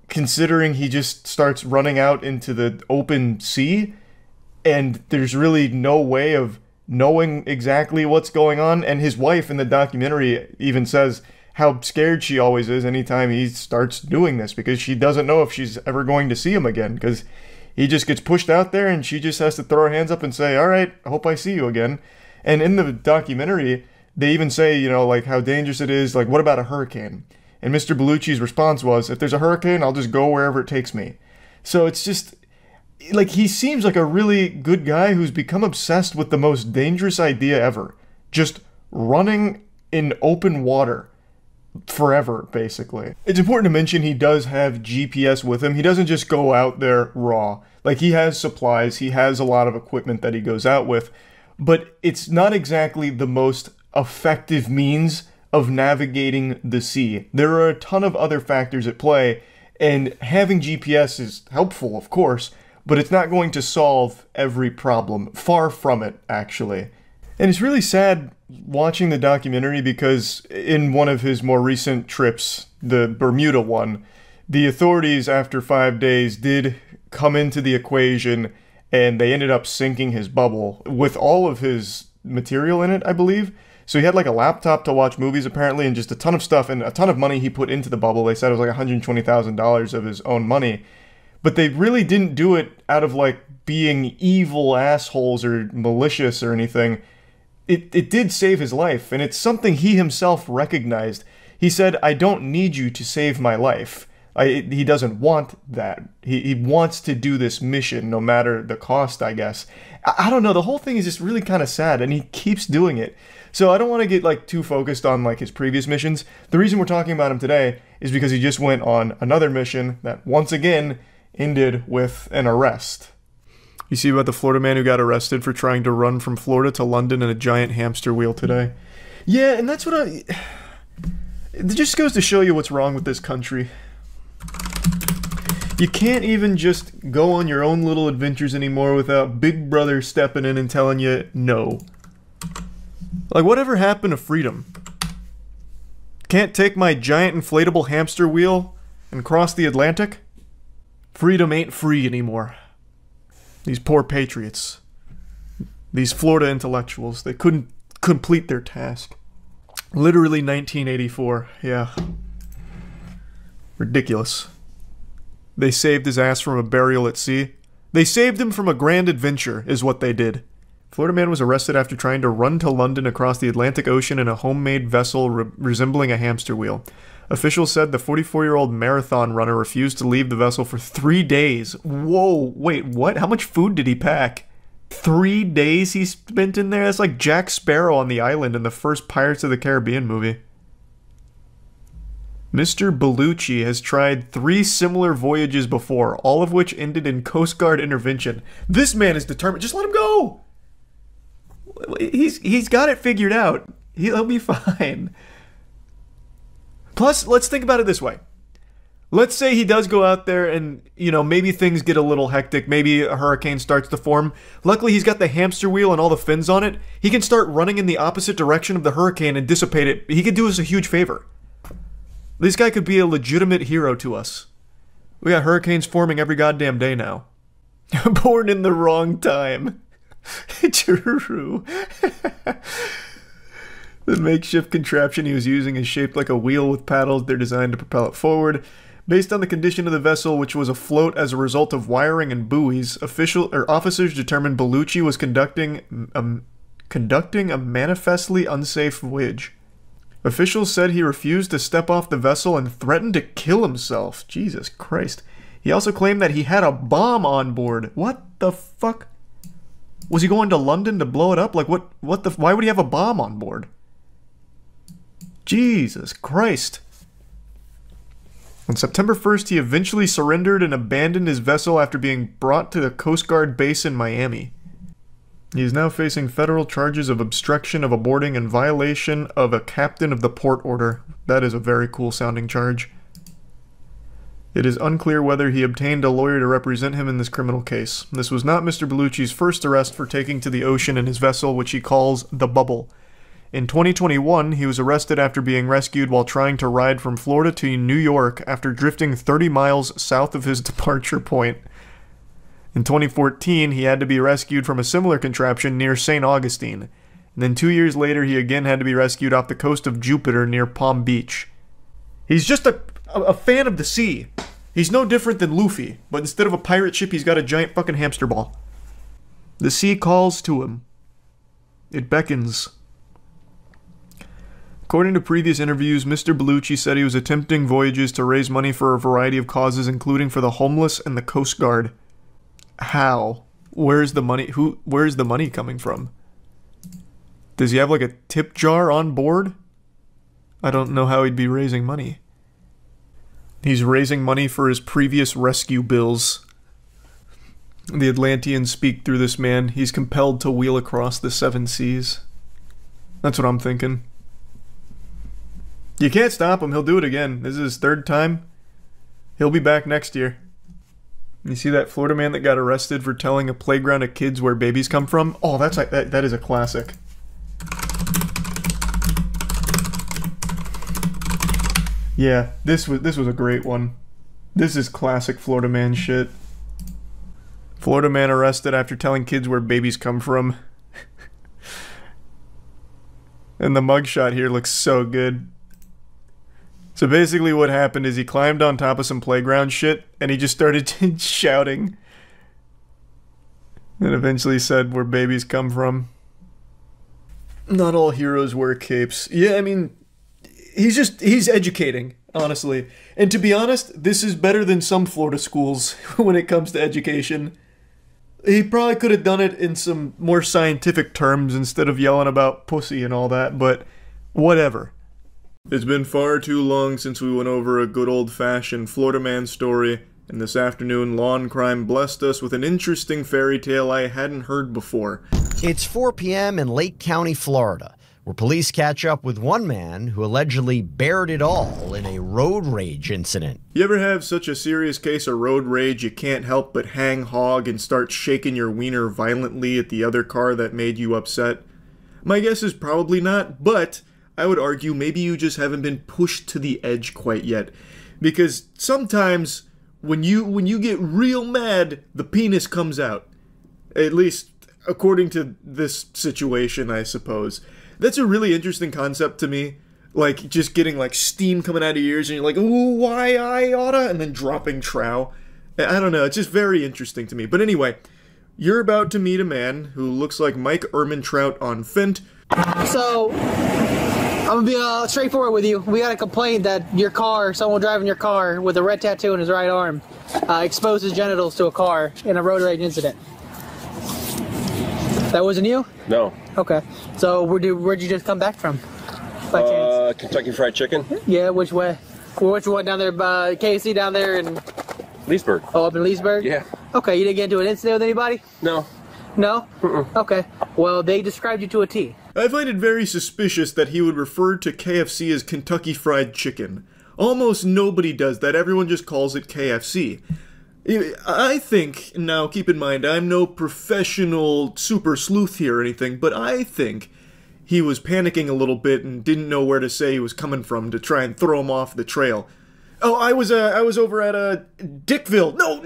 considering he just starts running out into the open sea. and there's really no way of knowing exactly what's going on. And his wife in the documentary even says how scared she always is anytime he starts doing this, because she doesn't know if she's ever going to see him again, because he just gets pushed out there and she just has to throw her hands up and say, all right, I hope I see you again. And in the documentary, they even say, you know, like how dangerous it is, like what about a hurricane? And Mr. Bellucci's response was, if there's a hurricane, I'll just go wherever it takes me. So it's just, like, he seems like a really good guy who's become obsessed with the most dangerous idea ever. Just running in open water forever, basically. It's important to mention he does have GPS with him. He doesn't just go out there raw. Like, he has supplies, he has a lot of equipment that he goes out with, but it's not exactly the most effective means of navigating the sea. There are a ton of other factors at play, and having GPS is helpful, of course, but it's not going to solve every problem. Far from it, actually. And it's really sad watching the documentary because in one of his more recent trips, the Bermuda one, the authorities after 5 days did come into the equation and they ended up sinking his bubble with all of his material in it, I believe. So he had like a laptop to watch movies apparently and just a ton of stuff and a ton of money he put into the bubble. They said it was like $120,000 of his own money. But they really didn't do it out of like being evil assholes or malicious or anything. It did save his life, and it's something he himself recognized. He said, I don't need you to save my life. He doesn't want that. He wants to do this mission, no matter the cost, I guess. I don't know, the whole thing is just really kind of sad, and he keeps doing it. So I don't want to get like too focused on like his previous missions. The reason we're talking about him today is because he just went on another mission that once again ended with an arrest. You see about the Florida man who got arrested for trying to run from Florida to London in a giant hamster wheel today? Yeah, and that's what it just goes to show you what's wrong with this country. You can't even just go on your own little adventures anymore without Big Brother stepping in and telling you no. Like, whatever happened to freedom? Can't take my giant inflatable hamster wheel and cross the Atlantic? Freedom ain't free anymore. These poor patriots. These Florida intellectuals, they couldn't complete their task. Literally 1984, yeah. Ridiculous. They saved his ass from a burial at sea. They saved him from a grand adventure, is what they did. Florida man was arrested after trying to run to London across the Atlantic Ocean in a homemade vessel resembling a hamster wheel. Officials said the 44-year-old marathon runner refused to leave the vessel for 3 days. Whoa, wait, what? How much food did he pack? 3 days he spent in there? That's like Jack Sparrow on the island in the first Pirates of the Caribbean movie. Mr. Bellucci has tried 3 similar voyages before, all of which ended in Coast Guard intervention. This man is determined. Just let him go! He's got it figured out. He'll be fine. Plus, let's think about it this way. Let's say he does go out there and, you know, maybe things get a little hectic. Maybe a hurricane starts to form. Luckily, he's got the hamster wheel and all the fins on it. He can start running in the opposite direction of the hurricane and dissipate it. He could do us a huge favor. This guy could be a legitimate hero to us. We got hurricanes forming every goddamn day now. Born in the wrong time. True. The makeshift contraption he was using is shaped like a wheel with paddles. They're designed to propel it forward. Based on the condition of the vessel, which was afloat as a result of wiring and buoys, officers determined Bellucci was conducting a manifestly unsafe voyage. Officials said he refused to step off the vessel and threatened to kill himself. Jesus Christ. He also claimed that he had a bomb on board. What the fuck? Was he going to London to blow it up? Like, why would he have a bomb on board? Jesus Christ. On September 1st, he eventually surrendered and abandoned his vessel after being brought to the Coast Guard base in Miami. He is now facing federal charges of obstruction of a boarding and violation of a captain of the port order. That is a very cool sounding charge. It is unclear whether he obtained a lawyer to represent him in this criminal case. This was not Mr. Bellucci's first arrest for taking to the ocean in his vessel, which he calls the Bubble. In 2021, he was arrested after being rescued while trying to ride from Florida to New York after drifting 30 miles south of his departure point. In 2014, he had to be rescued from a similar contraption near St. Augustine. And then 2 years later, he again had to be rescued off the coast of Jupiter near Palm Beach. He's just a fan of the sea. He's no different than Luffy, but instead of a pirate ship, he's got a giant fucking hamster ball. The sea calls to him. It beckons. According to previous interviews, Mr. Bellucci said he was attempting voyages to raise money for a variety of causes, including for the homeless and the Coast Guard. How? Where's the money? Where's the money coming from? Does he have like a tip jar on board? I don't know how he'd be raising money. He's raising money for his previous rescue bills. The Atlanteans speak through this man. He's compelled to wheel across the 7 seas. That's what I'm thinking. You can't stop him. He'll do it again. This is his 3rd time. He'll be back next year. You see that Florida man that got arrested for telling a playground of kids where babies come from? Oh, that's like that is a classic. Yeah, this was a great one. This is classic Florida man shit. Florida man arrested after telling kids where babies come from. And the mugshot here looks so good. So basically what happened is he climbed on top of some playground shit and he just started shouting. And eventually said where babies come from. Not all heroes wear capes. Yeah, I mean, he's educating, honestly. And to be honest, this is better than some Florida schools when it comes to education. He probably could have done it in some more scientific terms instead of yelling about pussy and all that, but whatever. It's been far too long since we went over a good old-fashioned Florida man story, and this afternoon Law and Crime blessed us with an interesting fairy tale I hadn't heard before.
It's 4 p.m. in Lake County, Florida, where police catch up with one man who allegedly bared it all in a road rage incident.
You ever have such a serious case of road rage you can't help but hang hog and start shaking your wiener violently at the other car that made you upset? My guess is probably not, but I would argue maybe you just haven't been pushed to the edge quite yet. Because sometimes when you get real mad, the penis comes out. At least according to this situation, I suppose. That's a really interesting concept to me. Like, just getting, like, steam coming out of your ears, and you're like, ooh, why I oughta, and then dropping trow. I don't know, it's just very interesting to me. But anyway, you're about to meet a man who looks like Mike Ehrmantraut on Fent.
So, I'm gonna be straightforward with you. We got a complaint that your car, someone driving your car with a red tattoo on his right arm, exposed his genitals to a car in a road rage incident. That wasn't you?
No.
Okay. So where'd you just come back from? By chance?
Kentucky Fried Chicken.
Yeah, which way? Which one down there by KFC down there in
Leesburg.
Oh, up in Leesburg?
Yeah.
Okay, you didn't get into an incident with anybody?
No.
No? Okay. Well, they described you to a T.
I find it very suspicious that he would refer to KFC as Kentucky Fried Chicken. Almost nobody does that. Everyone just calls it KFC. I think, now keep in mind, I'm no professional super sleuth here or anything, but I think he was panicking a little bit and didn't know where to say he was coming from to try and throw him off the trail. Oh, I was over at Dickville. No,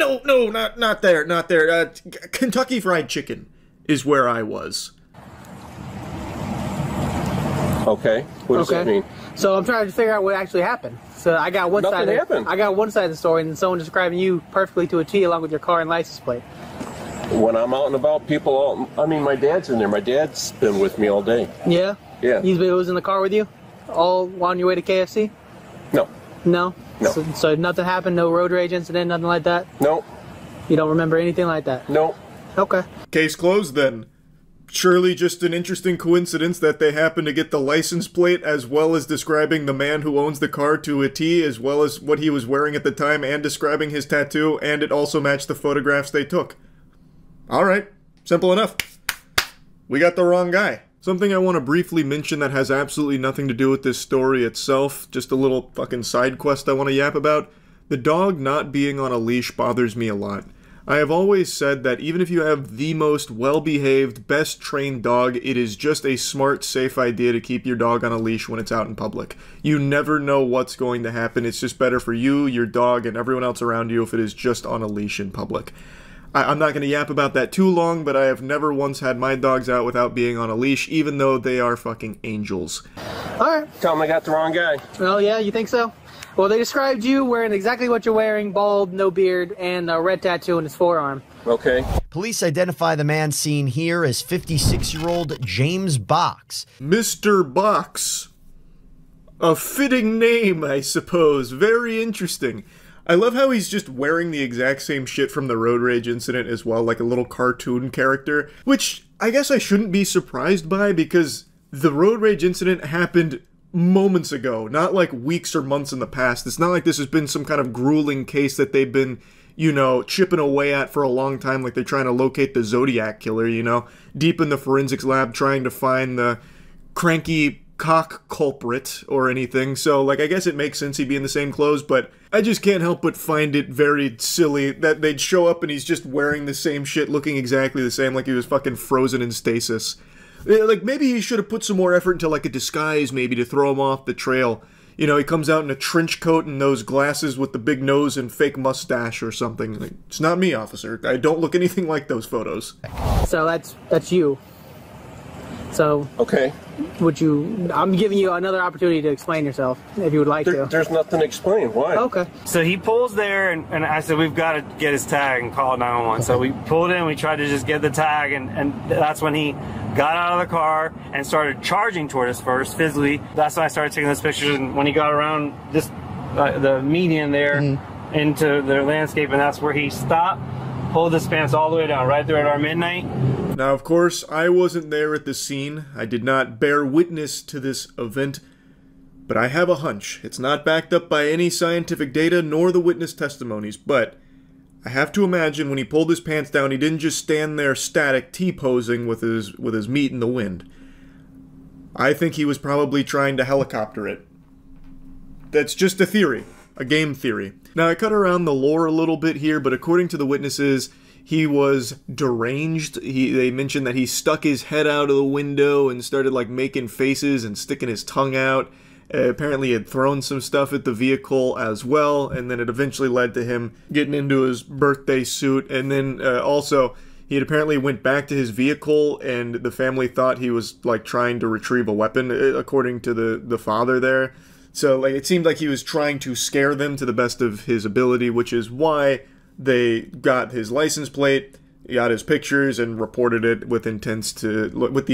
not there. Kentucky Fried Chicken is where I was.
Okay. What does that mean?
So I'm trying to figure out what actually happened. So I got one
Nothing
side.
happened.
I got one side of the story, and someone describing you perfectly to a T, along with your car and license plate.
When I'm out and about, my dad's in there. My dad's been with me all day.
Yeah.
Yeah.
He was in the car with you, all on your way to KFC.
No.
No.
No.
So nothing happened. No road rage incident. Nothing like that.
No.
You don't remember anything like that.
No.
Okay.
Case closed then. Surely just an interesting coincidence that they happen to get the license plate as well as describing the man who owns the car to a T, as well as what he was wearing at the time and describing his tattoo, and it also matched the photographs they took. Alright, simple enough. We got the wrong guy. Something I want to briefly mention that has absolutely nothing to do with this story itself, just a little fucking side quest I want to yap about. The dog not being on a leash bothers me a lot. I have always said that even if you have the most well-behaved, best-trained dog, it is just a smart, safe idea to keep your dog on a leash when it's out in public. You never know what's going to happen. It's just better for you, your dog, and everyone else around you if it is just on a leash in public. I'm not going to yap about that too long, but I have never once had my dogs out without being on a leash, even though they are fucking angels.
Alright.
Tell them I got the wrong guy.
Oh yeah, you think so? Well, they described you wearing exactly what you're wearing, bald, no beard, and a red tattoo on his forearm.
Okay.
Police identify the man seen here as 56-year-old James Box.
Mr. Box. A fitting name, I suppose. Very interesting. I love how he's just wearing the exact same shit from the road rage incident as well, like a little cartoon character, which I guess I shouldn't be surprised by because the road rage incident happened moments ago, not like weeks or months in the past. It's not like this has been some kind of grueling case that they've been, you know, chipping away at for a long time, like they're trying to locate the Zodiac killer, you know, deep in the forensics lab trying to find the cranky cock culprit or anything. So, like, I guess it makes sense he'd be in the same clothes, but I just can't help but find it very silly that they'd show up and he's just wearing the same shit, looking exactly the same, like he was fucking frozen in stasis. Like, maybe he should have put some more effort into, like, a disguise, maybe, to throw him off the trail. You know, he comes out in a trench coat and those glasses with the big nose and fake mustache or something. Like, it's not me, officer. I don't look anything like those photos.
So that's you. So
okay,
I'm giving you another opportunity to explain yourself if you would like to.
There's nothing to explain. Why?
Okay.
So he pulls there, and I said, we've got to get his tag and call 911. So we pulled in, we tried to just get the tag, and that's when he got out of the car and started charging toward us first, physically. That's when I started taking those pictures, and when he got around this, the median there into the landscape, and that's where he stopped, pulled his pants all the way down, right there at our midnight.
Now, of course, I wasn't there at the scene. I did not bear witness to this event, but I have a hunch. It's not backed up by any scientific data nor the witness testimonies, but I have to imagine when he pulled his pants down, he didn't just stand there static T-posing with his meat in the wind. I think he was probably trying to helicopter it. That's just a theory, a game theory. Now, I cut around the lore a little bit here, but according to the witnesses, he was deranged. They mentioned that he stuck his head out of the window and started like making faces and sticking his tongue out. Apparently he had thrown some stuff at the vehicle as well, and then it eventually led to him getting into his birthday suit. And then also he had apparently went back to his vehicle, and the family thought he was like trying to retrieve a weapon, according to the father there. So like it seemed like he was trying to scare them to the best of his ability, which is why they got his license plate, got his pictures, and reported it with the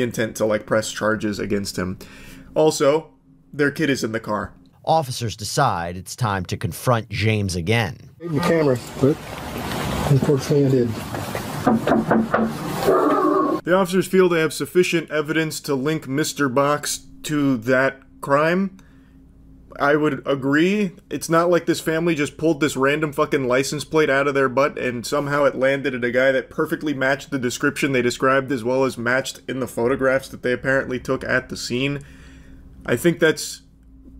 intent to like press charges against him. Also, their kid is in the car.
Officers decide it's time to confront James again.
The camera, but unfortunately I did.
The officers feel they have sufficient evidence to link Mr. Box to that crime. I would agree. It's not like this family just pulled this random fucking license plate out of their butt and somehow it landed at a guy that perfectly matched the description they described as well as matched in the photographs that they apparently took at the scene. I think that's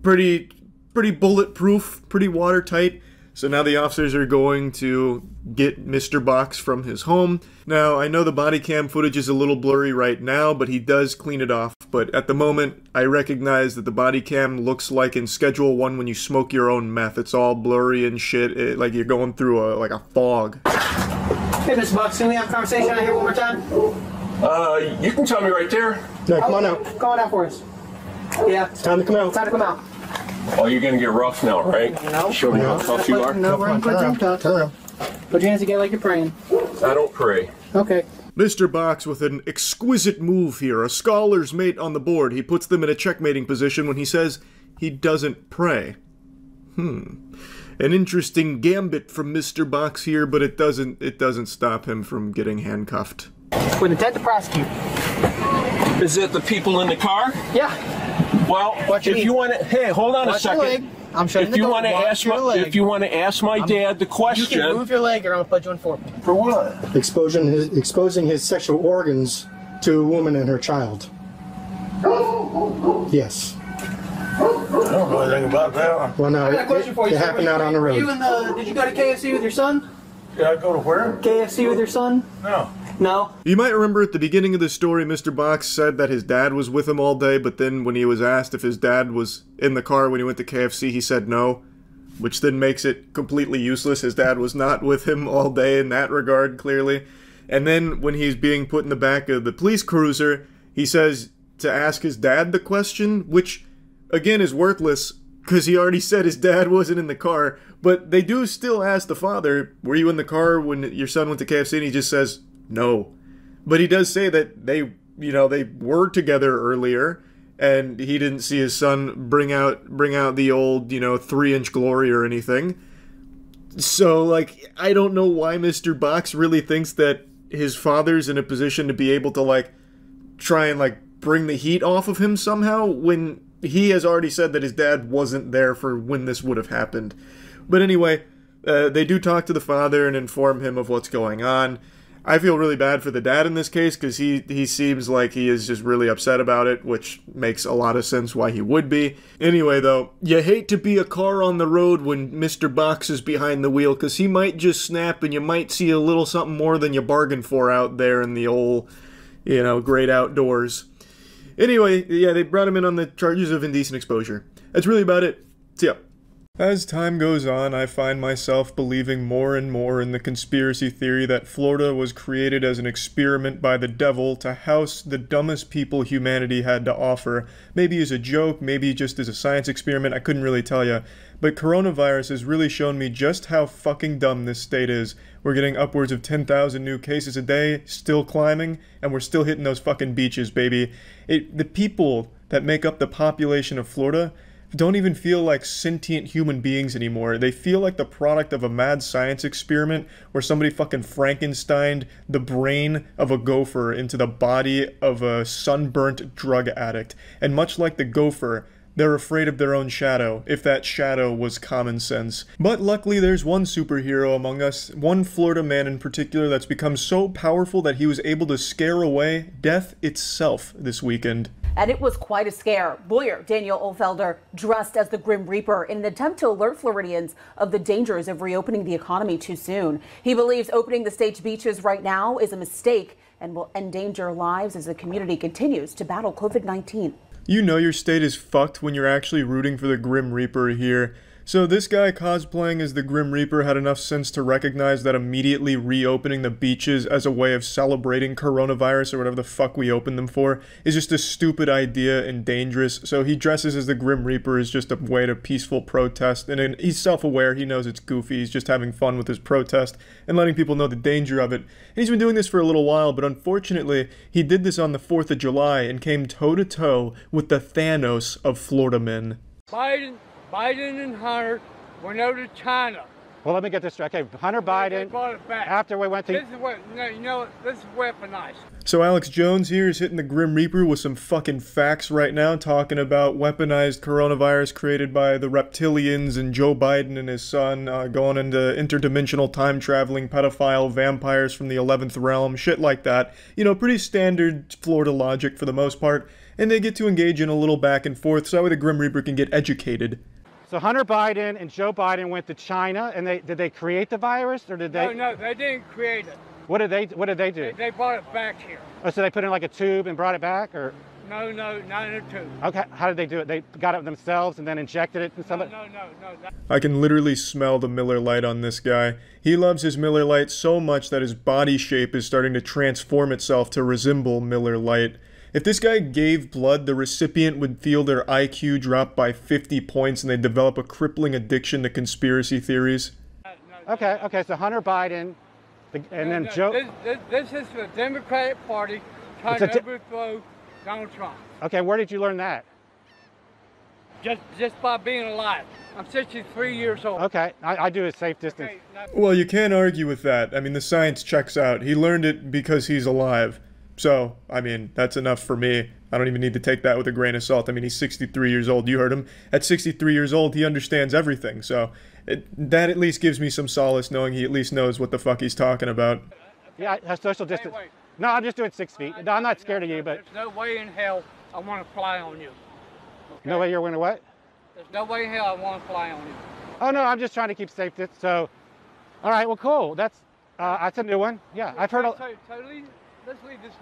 pretty bulletproof, pretty watertight. So now the officers are going to get Mr. Box from his home. Now, I know the body cam footage is a little blurry right now, but he does clean it off. But at the moment, I recognize that the body cam looks like in Schedule 1 when you smoke your own meth. It's all blurry and shit, like you're going through a fog.
Hey, Mr. Box, can we have a conversation out here one more time?
You can tell me right there.
No, come on out.
Come on out for us. Yeah.
It's time to come out.
It's time to come out.
Oh, you're gonna get rough now, right?
No.
Show me how tough you are.
No, we're gonna put you tough.
Turn around.
Put your hands together like you're praying.
I don't pray.
Okay.
Mr. Box with an exquisite move here, a scholar's mate on the board. He puts them in a checkmating position when he says he doesn't pray. An interesting gambit from Mr. Box here, but it doesn't stop him from getting handcuffed.
With intent to prosecute.
Is it the people in the car?
Yeah.
Well, if you want to, hey, hold on a second.
I'm shutting the door.
If you want to ask my dad the question,
you can move your leg, or I'm gonna put you in forfeit.
For what?
Exposing his sexual organs to a woman and her child. Yes.
I don't know anything about that.
Well, no,
I got a question for you.
it happened out on the road.
Did you go to KFC with your son?
Did I go to where?
KFC with your son?
No.
No?
You might remember at the beginning of the story, Mr. Box said that his dad was with him all day, but then when he was asked if his dad was in the car when he went to KFC, he said no. which then makes it completely useless. His dad was not with him all day in that regard, clearly. And then when he's being put in the back of the police cruiser, he says to ask his dad the question, which, again, is worthless, because he already said his dad wasn't in the car. But they do still ask the father, were you in the car when your son went to KFC? And he just says, no. But he does say that they were together earlier, and he didn't see his son bring out the old, 3-inch glory or anything. So, like, I don't know why Mr. Box really thinks that his father's in a position to be able to, like, try and, like, bring the heat off of him somehow, when he has already said that his dad wasn't there for when this would have happened. But anyway, they do talk to the father and inform him of what's going on. I feel really bad for the dad in this case, because he seems like he is just really upset about it, which makes a lot of sense why he would be. Anyway, though, you hate to be a car on the road when Mr. Box is behind the wheel, because he might just snap and you might see a little something more than you bargained for out there in the old, great outdoors. Anyway, yeah, they brought him in on the charges of indecent exposure. That's really about it. See ya. As time goes on, I find myself believing more and more in the conspiracy theory that Florida was created as an experiment by the devil to house the dumbest people humanity had to offer. Maybe as a joke, maybe just as a science experiment, I couldn't really tell you. But coronavirus has really shown me just how fucking dumb this state is. We're getting upwards of 10,000 new cases a day, still climbing, and we're still hitting those fucking beaches, baby. The people that make up the population of Florida don't even feel like sentient human beings anymore. They feel like the product of a mad science experiment where somebody fucking Frankensteined the brain of a gopher into the body of a sunburnt drug addict. And much like the gopher, they're afraid of their own shadow, if that shadow was common sense. But luckily there's one superhero among us, one Florida man in particular that's become so powerful that he was able to scare away death itself this weekend.
And it was quite a scare. Lawyer Daniel Ohlfelder dressed as the Grim Reaper in an attempt to alert Floridians of the dangers of reopening the economy too soon. He believes opening the state's beaches right now is a mistake and will endanger lives as the community continues to battle COVID-19.
You know your state is fucked when you're actually rooting for the Grim Reaper here. So this guy cosplaying as the Grim Reaper had enough sense to recognize that immediately reopening the beaches as a way of celebrating coronavirus or whatever the fuck we opened them for is just a stupid idea and dangerous. So he dresses as the Grim Reaper as just a way to peaceful protest, and he's self-aware, he knows it's goofy, he's just having fun with his protest and letting people know the danger of it. And he's been doing this for a little while, but unfortunately he did this on the 4th of July and came toe-to-toe with the Thanos of Florida men.
Biden and Hunter went over to China.
Well, let me get this straight. Okay, Hunter Biden.
They brought it back.
After we went to.
This is what this is weaponized.
So Alex Jones here is hitting the Grim Reaper with some fucking facts right now, talking about weaponized coronavirus created by the reptilians and Joe Biden and his son going into interdimensional time-traveling pedophile vampires from the 11th realm, shit like that. Pretty standard Florida logic for the most part, and they get to engage in a little back and forth so that way the Grim Reaper can get educated.
So Hunter Biden and Joe Biden went to China, and did they create the virus, or did they?
No, they didn't create it.
What did they do?
They brought it back here.
Oh, so they put it in like a tube and brought it back, or?
No, not in a tube.
Okay, how did they do it? They got it themselves and then injected it in somebody?
No.
I can literally smell the Miller Lite on this guy. He loves his Miller Lite so much that his body shape is starting to transform itself to resemble Miller Lite. If this guy gave blood, the recipient would feel their IQ drop by 50 points and they'd develop a crippling addiction to conspiracy theories.
Okay, so Hunter Biden, and then Joe...
This is the Democratic Party trying to overthrow Donald Trump.
Okay, where did you learn that?
Just by being alive. I'm 63 years old.
Okay, I do a safe distance.
Okay,
well, you can't argue with that. I mean, the science checks out. He learned it because he's alive. So, I mean, that's enough for me. I don't even need to take that with a grain of salt. I mean, he's 63 years old. You heard him. At 63 years old, he understands everything. So, that at least gives me some solace knowing he at least knows what the fuck he's talking about.
Yeah, social distance.
Hey,
no, I'm just doing 6 feet. No, I'm not scared of you, but...
There's no way in hell I want to fly on you. Okay?
No way you're going to what?
There's no way in hell I want to fly on you.
Oh, no, I'm just trying to keep safe distance. So, all right, well, cool. That's a new one. Yeah, I've heard...
So let's leave this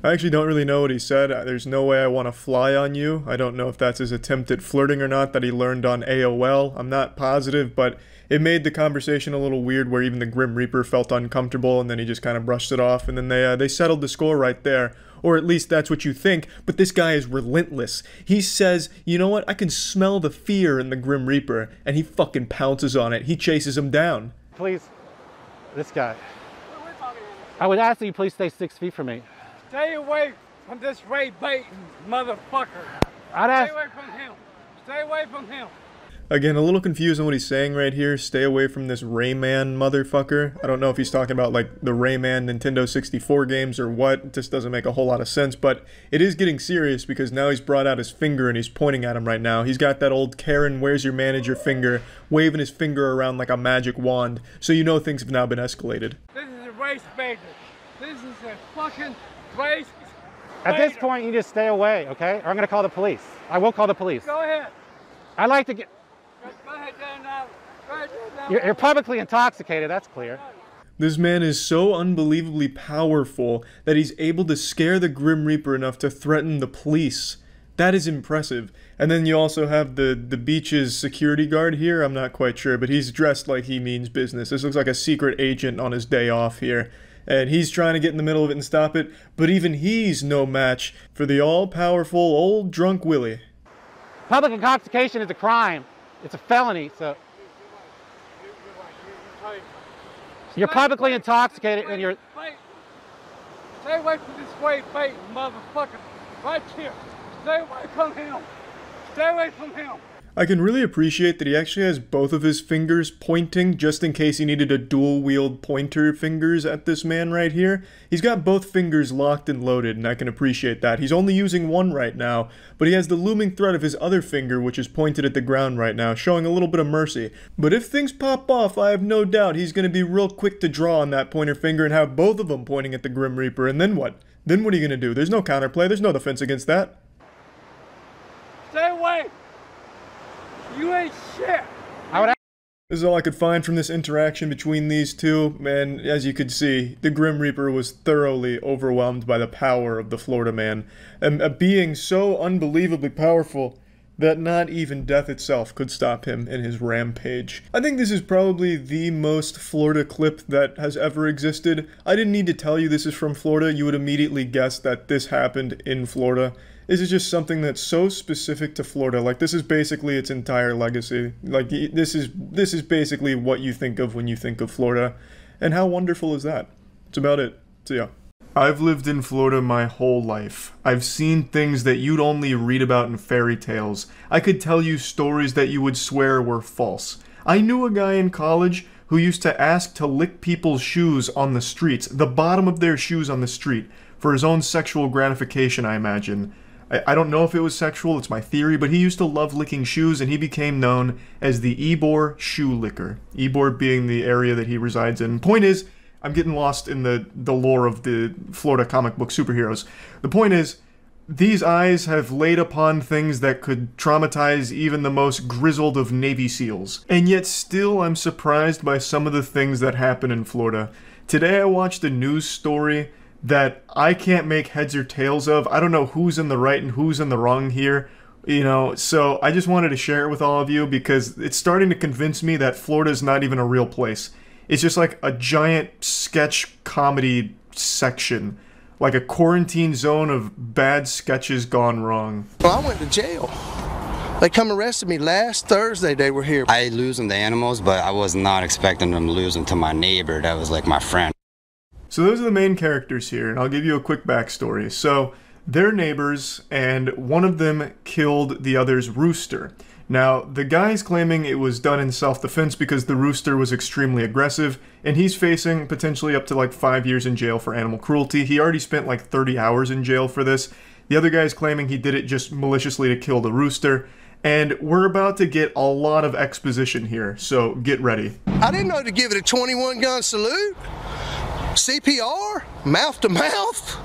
I actually don't really know what he said. There's no way I want to fly on you. I don't know if that's his attempt at flirting or not that he learned on AOL. I'm not positive, but it made the conversation a little weird where even the Grim Reaper felt uncomfortable and then he just kind of brushed it off, and then they settled the score right there. Or at least that's what you think, but this guy is relentless. He says, you know what, I can smell the fear in the Grim Reaper, and he fucking pounces on it. He chases him down.
Please, this guy. I would ask that you please stay 6 feet from me.
Stay away from this Ray Baton motherfucker.
I'd ask.
Stay away from him. Stay away from him.
Again, a little confused on what he's saying right here. Stay away from this Rayman motherfucker. I don't know if he's talking about like the Rayman Nintendo 64 games or what. It just doesn't make a whole lot of sense, but it is getting serious because now he's brought out his finger and he's pointing at him right now. He's got that old Karen, where's your manager finger, waving his finger around like a magic wand. So you know things have now been escalated.
This is a race baiter. This is a fucking race
At this point, you just stay away, okay? Or I'm gonna call the police. I will call the police.
Go ahead.
I'd like to get...
Go ahead, down. Go ahead, down.
You're publicly intoxicated, that's clear.
This man is so unbelievably powerful that he's able to scare the Grim Reaper enough to threaten the police. That is impressive. And then you also have the beach's security guard here. I'm not quite sure, but he's dressed like he means business. This looks like a secret agent on his day off here. And he's trying to get in the middle of it and stop it, but even he's no match for the all-powerful old drunk Willie.
Public intoxication is a crime. It's a felony, so... You're publicly intoxicated and you're...
Stay away from this Ray Baton motherfucker. Right here. Stay away from him. Stay away from him.
I can really appreciate that he actually has both of his fingers pointing just in case he needed a dual-wield pointer fingers at this man right here. He's got both fingers locked and loaded, and I can appreciate that. He's only using one right now, but he has the looming threat of his other finger, which is pointed at the ground right now, showing a little bit of mercy. But if things pop off, I have no doubt he's going to be real quick to draw on that pointer finger and have both of them pointing at the Grim Reaper, and then what? Then what are you going to do? There's no counterplay, there's no defense against that.
Stay away! You ain't shit!
This is all I could find from this interaction between these two, and as you could see, the Grim Reaper was thoroughly overwhelmed by the power of the Florida man, a being so unbelievably powerful that not even death itself could stop him in his rampage. I think this is probably the most Florida clip that has ever existed. I didn't need to tell you this is from Florida. You would immediately guess that this happened in Florida. This is just something that's so specific to Florida. Like, this is basically its entire legacy. Like, this is basically what you think of when you think of Florida. And how wonderful is that? That's about it. So yeah. I've lived in Florida my whole life. I've seen things that you'd only read about in fairy tales. I could tell you stories that you would swear were false. I knew a guy in college who used to ask to lick people's shoes on the streets, the bottom of their shoes on the street, for his own sexual gratification, I imagine. I don't know if it was sexual, it's my theory, but he used to love licking shoes, and he became known as the Ybor shoe licker. Ybor being the area that he resides in. Point is, I'm getting lost in the lore of the Florida comic book superheroes. The point is, these eyes have laid upon things that could traumatize even the most grizzled of Navy SEALs. And yet still I'm surprised by some of the things that happen in Florida. Today I watched a news story that I can't make heads or tails of. I don't know who's in the right and who's in the wrong here, you know, so I just wanted to share it with all of you because it's starting to convince me that Florida is not even a real place. It's just like a giant sketch comedy section, like a quarantine zone of bad sketches gone wrong.
Well, I went to jail. They come arrested me last Thursday. They were here.
I lose them the animals, but I was not expecting them to lose them to my neighbor. That was like my friend.
So those are the main characters here, and I'll give you a quick backstory. So, they're neighbors, and one of them killed the other's rooster. Now, the guy's claiming it was done in self-defense because the rooster was extremely aggressive, and he's facing potentially up to like 5 years in jail for animal cruelty. He already spent like 30 hours in jail for this. The other guy's claiming he did it just maliciously to kill the rooster. And we're about to get a lot of exposition here, so get ready.
I didn't know to give it a 21-gun salute. CPR, mouth to mouth,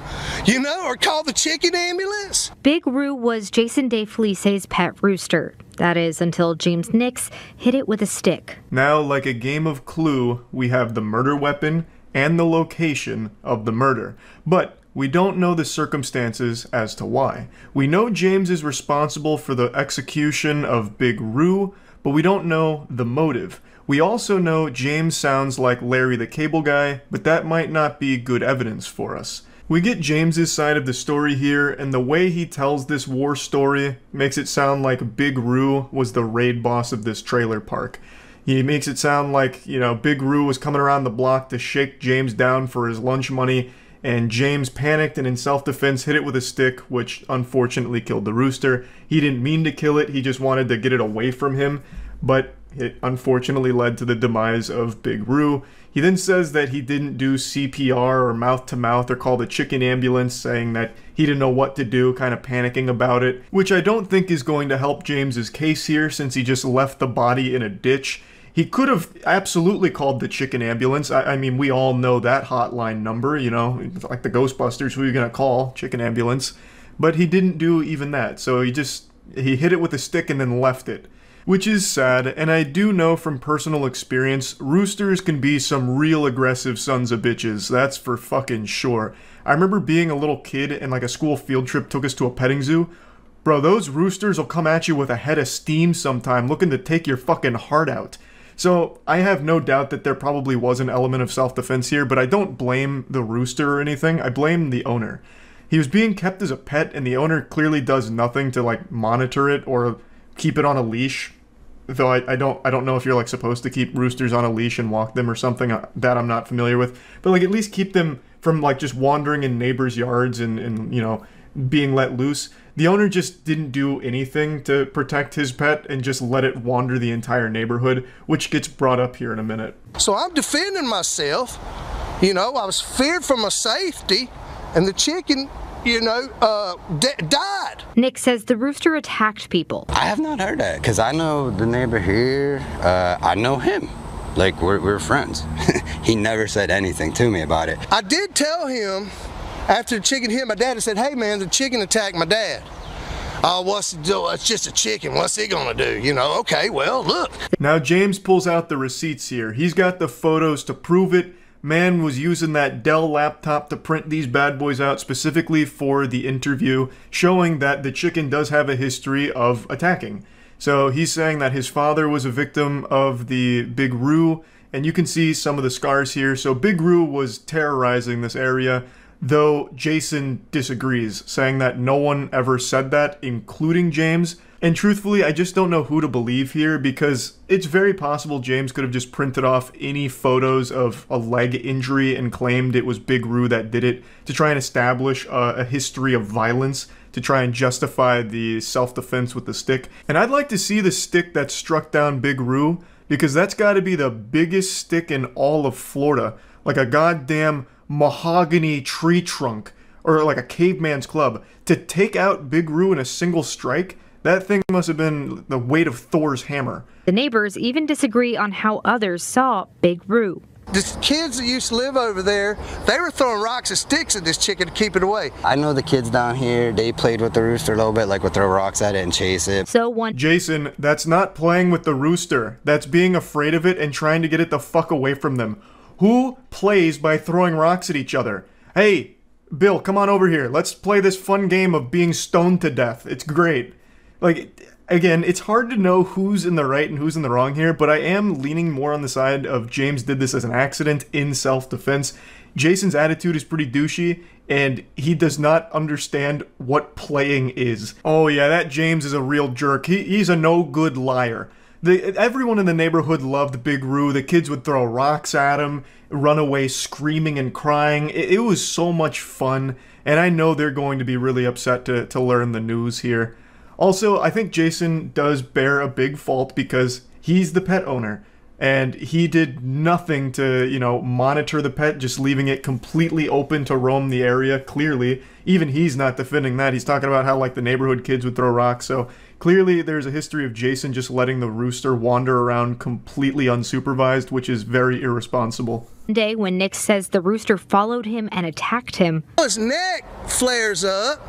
you know, or call the chicken ambulance.
Big Roo was Jason Day Felice's pet rooster. That is, until James Nix hit it with a stick.
Now, like a game of Clue, we have the murder weapon and the location of the murder. But we don't know the circumstances as to why. We know James is responsible for the execution of Big Roo, but we don't know the motive. We also know James sounds like Larry the Cable Guy, but that might not be good evidence for us. We get James's side of the story here, and the way he tells this war story makes it sound like Big Roo was the raid boss of this trailer park. He makes it sound like, you know, Big Roo was coming around the block to shake James down for his lunch money, and James panicked and in self-defense hit it with a stick, which unfortunately killed the rooster. He didn't mean to kill it, he just wanted to get it away from him, but it unfortunately led to the demise of Big Roo. He then says that he didn't do CPR or mouth-to-mouth or call the chicken ambulance, saying that he didn't know what to do, kind of panicking about it, which I don't think is going to help James's case here since he just left the body in a ditch. He could have absolutely called the chicken ambulance. I mean, we all know that hotline number, you know, like the Ghostbusters, who are you going to call? Chicken ambulance. But he didn't do even that, so he hit it with a stick and then left it. Which is sad, and I do know from personal experience, roosters can be some real aggressive sons of bitches, that's for fucking sure. I remember being a little kid and like a school field trip took us to a petting zoo. Bro, those roosters will come at you with a head of steam sometime, looking to take your fucking heart out. So, I have no doubt that there probably was an element of self-defense here, but I don't blame the rooster or anything, I blame the owner. He was being kept as a pet, and the owner clearly does nothing to, like, monitor it or keep it on a leash. Though I don't know if you're, like, supposed to keep roosters on a leash and walk them or something, that I'm not familiar with. But, like, at least keep them from, like, just wandering in neighbors' yards and you know, being let loose. The owner just didn't do anything to protect his pet and just let it wander the entire neighborhood, which gets brought up here in a minute.
So I'm defending myself. You know, I was feared for my safety, and the chicken, you know, died.
Nick says the rooster attacked people.
I have not heard that, because I know the neighbor here, I know him. Like, we're friends. He never said anything to me about it.
I did tell him, after the chicken hit my dad, I said, hey man, the chicken attacked my dad. Oh, it's just a chicken, what's he gonna do? You know, okay, well, look.
Now James pulls out the receipts here. He's got the photos to prove it. Man was using that Dell laptop to print these bad boys out specifically for the interview, showing that the chicken does have a history of attacking. So he's saying that his father was a victim of the Big Roo, and you can see some of the scars here. So Big Roo was terrorizing this area, though Jason disagrees, saying that no one ever said that, including James. And truthfully, I just don't know who to believe here, because it's very possible James could have just printed off any photos of a leg injury and claimed it was Big Roo that did it to try and establish a history of violence, to try and justify the self-defense with the stick. And I'd like to see the stick that struck down Big Roo, because that's got to be the biggest stick in all of Florida. Like a goddamn mahogany tree trunk, or like a caveman's club. To take out Big Roo in a single strike, that thing must have been the weight of Thor's hammer.
The neighbors even disagree on how others saw Big Roo.
The kids that used to live over there, they were throwing rocks and sticks at this chicken to keep it away.
I know the kids down here, they played with the rooster a little bit, like would throw rocks at it and chase it.
Jason, that's not playing with the rooster. That's being afraid of it and trying to get it the fuck away from them. Who plays by throwing rocks at each other? Hey, Bill, come on over here. Let's play this fun game of being stoned to death. It's great. Like, again, it's hard to know who's in the right and who's in the wrong here, but I am leaning more on the side of James did this as an accident in self-defense. Jason's attitude is pretty douchey, and he does not understand what playing is. Oh yeah, that James is a real jerk. He's a no-good liar. Everyone in the neighborhood loved Big Roo. The kids would throw rocks at him, run away screaming and crying. It was so much fun, and I know they're going to be really upset to learn the news here. Also, I think Jason does bear a big fault because he's the pet owner, and he did nothing to, you know, monitor the pet, just leaving it completely open to roam the area, clearly. Even he's not defending that. He's talking about how, like, the neighborhood kids would throw rocks, so clearly there's a history of Jason just letting the rooster wander around completely unsupervised, which is very irresponsible.
One day when Nick says the rooster followed him and attacked him.
His neck flares up,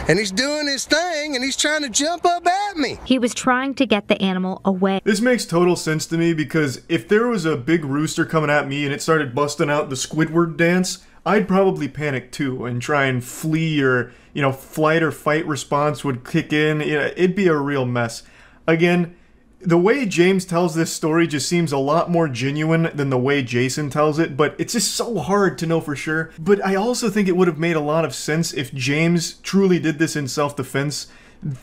and he's doing his thing, and he's trying to jump up at me.
He was trying to get the animal away.
This makes total sense to me because if there was a big rooster coming at me and it started busting out the Squidward dance, I'd probably panic too and try and flee, or, flight or fight response would kick in. It'd be a real mess. Again, the way James tells this story just seems a lot more genuine than the way Jason tells it, but it's just so hard to know for sure. But I also think it would have made a lot of sense if James truly did this in self-defense,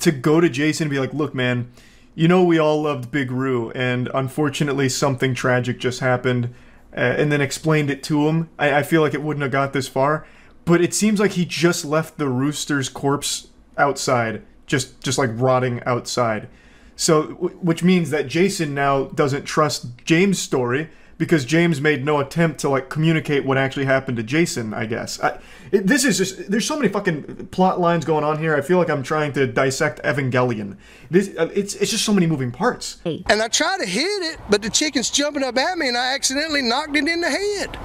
to go to Jason and be like, look man, we all loved Big Roo, and unfortunately something tragic just happened, and then explained it to him. I feel like it wouldn't have got this far, but it seems like he just left the rooster's corpse outside, just like rotting outside. So, which means that Jason now doesn't trust James' story because James made no attempt to communicate what actually happened to Jason, I guess. This is just, there's so many fucking plot lines going on here. I feel like I'm trying to dissect Evangelion. It's just so many moving parts.
And I try to hit it, but the chicken's jumping up at me and I accidentally knocked it in the head.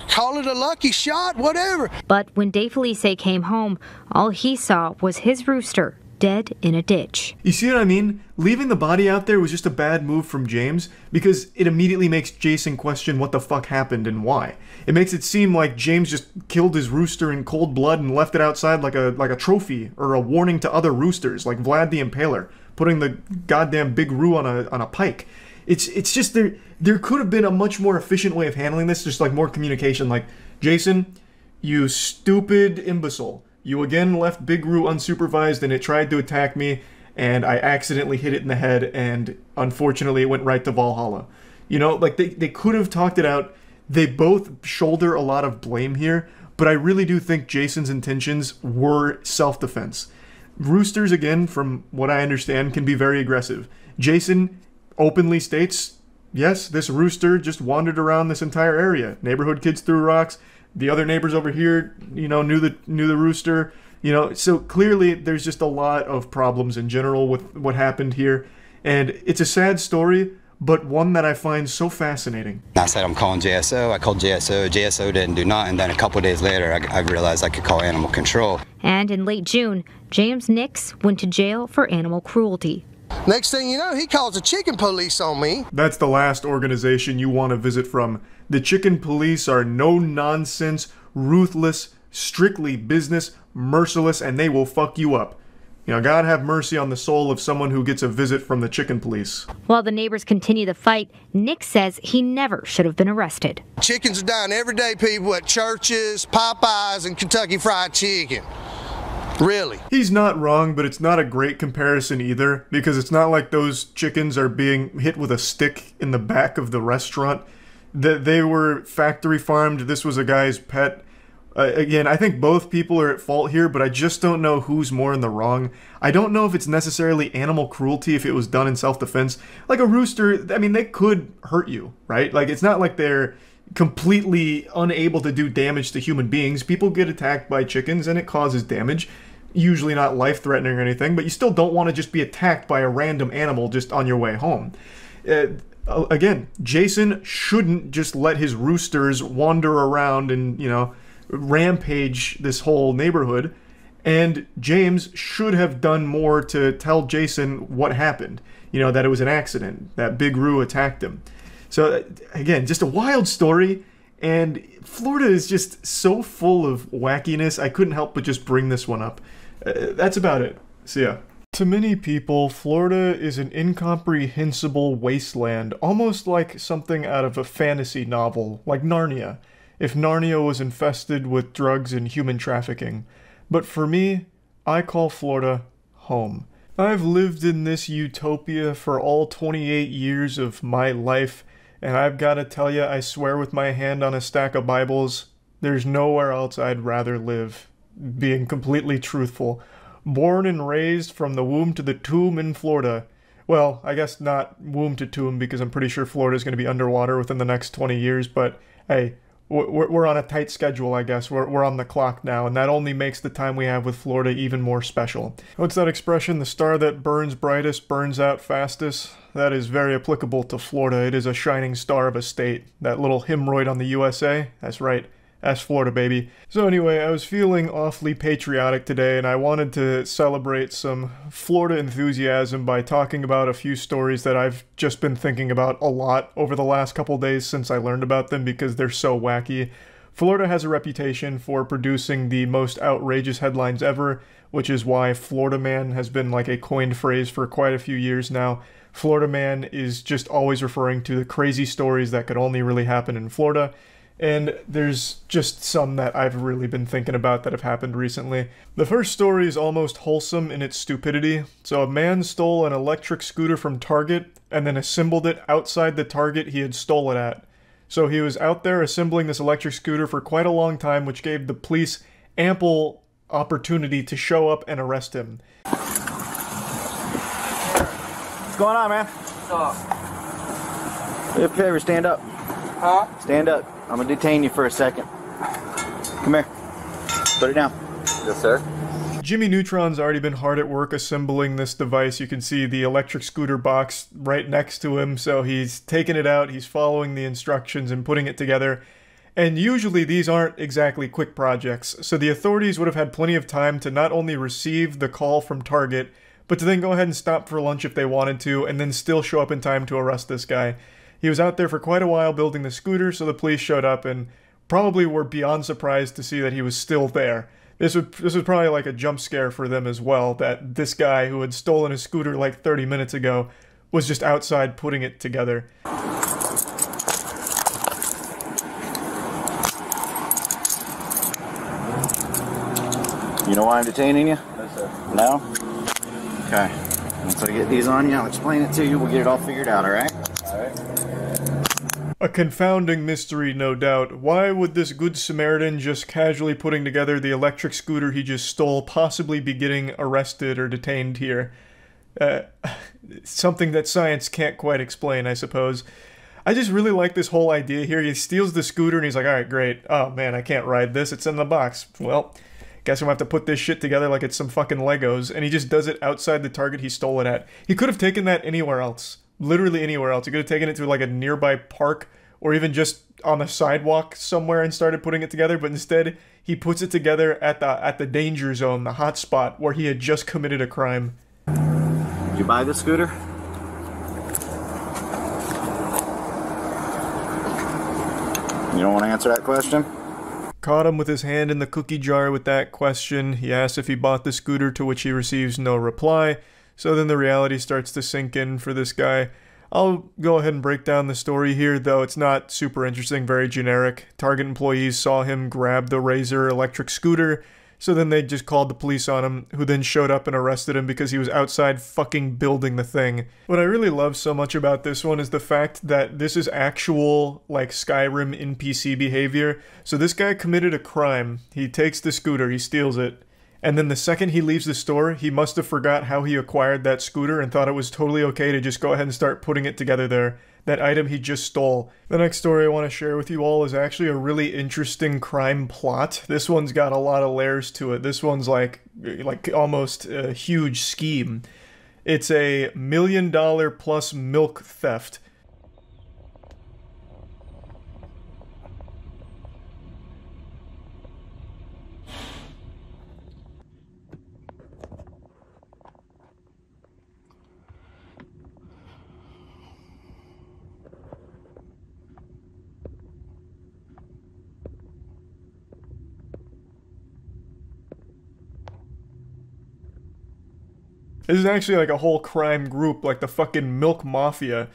Call it a lucky shot, whatever.
But when Dave Felice came home, all he saw was his rooster dead in a ditch.
You see what I mean? Leaving the body out there was just a bad move from James because it immediately makes Jason question what the fuck happened and why. It makes it seem like James just killed his rooster in cold blood and left it outside like a trophy or a warning to other roosters, like Vlad the Impaler, putting the goddamn Big Roo on a pike. It's just there could have been a much more efficient way of handling this, just more communication, like, Jason, you stupid imbecile. You again left Big Roo unsupervised and it tried to attack me, and I accidentally hit it in the head, and unfortunately it went right to Valhalla. They could have talked it out. They both shoulder a lot of blame here, but I really do think Jason's intentions were self-defense. Roosters, again, from what I understand, can be very aggressive. Jason openly states, yes, this rooster just wandered around this entire area. Neighborhood kids threw rocks. The other neighbors over here, knew the rooster. So clearly there's just a lot of problems in general with what happened here. And it's a sad story, but one that I find so fascinating.
I said I'm calling JSO. I called JSO. JSO didn't do nothing. And then a couple days later, I realized I could call animal control.
And in late June, James Nix went to jail for animal cruelty.
Next thing you know, he calls the chicken police on me.
That's the last organization you want to visit from. The chicken police are no-nonsense, ruthless, strictly business, merciless, and they will fuck you up. God have mercy on the soul of someone who gets a visit from the chicken police.
While the neighbors continue the fight, Nick says he never should have been arrested.
Chickens are dying every day, people, at churches, Popeyes, and Kentucky Fried Chicken. Really?
He's not wrong, but it's not a great comparison either, because it's not like those chickens are being hit with a stick in the back of the restaurant. They were factory farmed. This was a guy's pet. Again, I think both people are at fault here, but I just don't know who's more in the wrong. I don't know if it's necessarily animal cruelty if it was done in self-defense. Like a rooster, they could hurt you, right? It's not like they're completely unable to do damage to human beings. People get attacked by chickens and it causes damage. Usually not life-threatening or anything, but you still don't want to just be attacked by a random animal just on your way home. Again, Jason shouldn't just let his roosters wander around and, rampage this whole neighborhood, and James should have done more to tell Jason what happened. That it was an accident, that Big Roo attacked him. So, again, just a wild story, and Florida is just so full of wackiness, I couldn't help but just bring this one up. That's about it. See ya. To many people, Florida is an incomprehensible wasteland, almost like something out of a fantasy novel, like Narnia, if Narnia was infested with drugs and human trafficking. But for me, I call Florida home. I've lived in this utopia for all 28 years of my life, and I've got to tell you, I swear with my hand on a stack of Bibles, there's nowhere else I'd rather live, being completely truthful. Born and raised from the womb to the tomb in Florida. Well, I guess not womb to tomb, because I'm pretty sure Florida's going to be underwater within the next 20 years, but hey, we're on a tight schedule, I guess. We're on the clock now, and that only makes the time we have with Florida even more special. What's that expression? The star that burns brightest burns out fastest? That is very applicable to Florida. It is a shining star of a state. That little hemorrhoid on the USA? That's right. That's Florida, baby. So anyway, I was feeling awfully patriotic today, and I wanted to celebrate some Florida enthusiasm by talking about a few stories that I've just been thinking about a lot over the last couple days since I learned about them because they're so wacky. Florida has a reputation for producing the most outrageous headlines ever, which is why Florida Man has been like a coined phrase for quite a few years now. Florida Man is just always referring to the crazy stories that could only really happen in Florida. And there's just some that I've really been thinking about that have happened recently. The first story is almost wholesome in its stupidity. So a man stole an electric scooter from Target and then assembled it outside the Target he had stole it at. So he was out there assembling this electric scooter for quite a long time, which gave the police ample opportunity to show up and arrest him.
What's going on, man? What's up? Do me a favor, stand up. Huh? Stand up. I'm gonna detain you for a second. Come here. Put it down. Yes, sir.
Jimmy Neutron's already been hard at work assembling this device. You can see the electric scooter box right next to him, so he's taking it out, he's following the instructions and putting it together. And usually these aren't exactly quick projects, so the authorities would have had plenty of time to not only receive the call from Target, but to then go ahead and stop for lunch if they wanted to, and then still show up in time to arrest this guy. He was out there for quite a while building the scooter, so the police showed up and probably were beyond surprised to see that he was still there. This was probably like a jump scare for them as well, that this guy who had stolen a scooter like 30 minutes ago was just outside putting it together.
You know why I'm detaining you? No, sir. No? Okay. Once I get these on you, I'll explain it to you. We'll get it all figured out, alright? Alright.
A confounding mystery, no doubt. Why would this good Samaritan just casually putting together the electric scooter he just stole possibly be getting arrested or detained here? Something that science can't quite explain, I suppose. I just really like this whole idea here. He steals the scooter and he's like, alright, great. Oh man, I can't ride this. It's in the box. Well, guess I'm gonna have to put this shit together like it's some fucking Legos. And he just does it outside the Target he stole it at. He could have taken that anywhere else. Literally anywhere else. He could have taken it to like a nearby park or even just on a sidewalk somewhere and started putting it together, but instead he puts it together at the danger zone, the hot spot where he had just committed a crime.
Did you buy the scooter? You don't want to answer that question?
Caught him with his hand in the cookie jar with that question. He asks if he bought the scooter, to which he receives no reply. So then the reality starts to sink in for this guy. I'll go ahead and break down the story here, though it's not super interesting, very generic. Target employees saw him grab the Razor electric scooter, so then they just called the police on him, who then showed up and arrested him because he was outside fucking building the thing. What I really love so much about this one is the fact that this is actual, like, Skyrim NPC behavior. So this guy committed a crime. He takes the scooter, he steals it. And then the second he leaves the store, he must have forgot how he acquired that scooter and thought it was totally okay to just go ahead and start putting it together there. That item he just stole. The next story I want to share with you all is actually a really interesting crime plot. This one's got a lot of layers to it. This one's like almost a huge scheme. It's a $1 million plus milk theft. This is actually like a whole crime group, like the fucking Milk Mafia.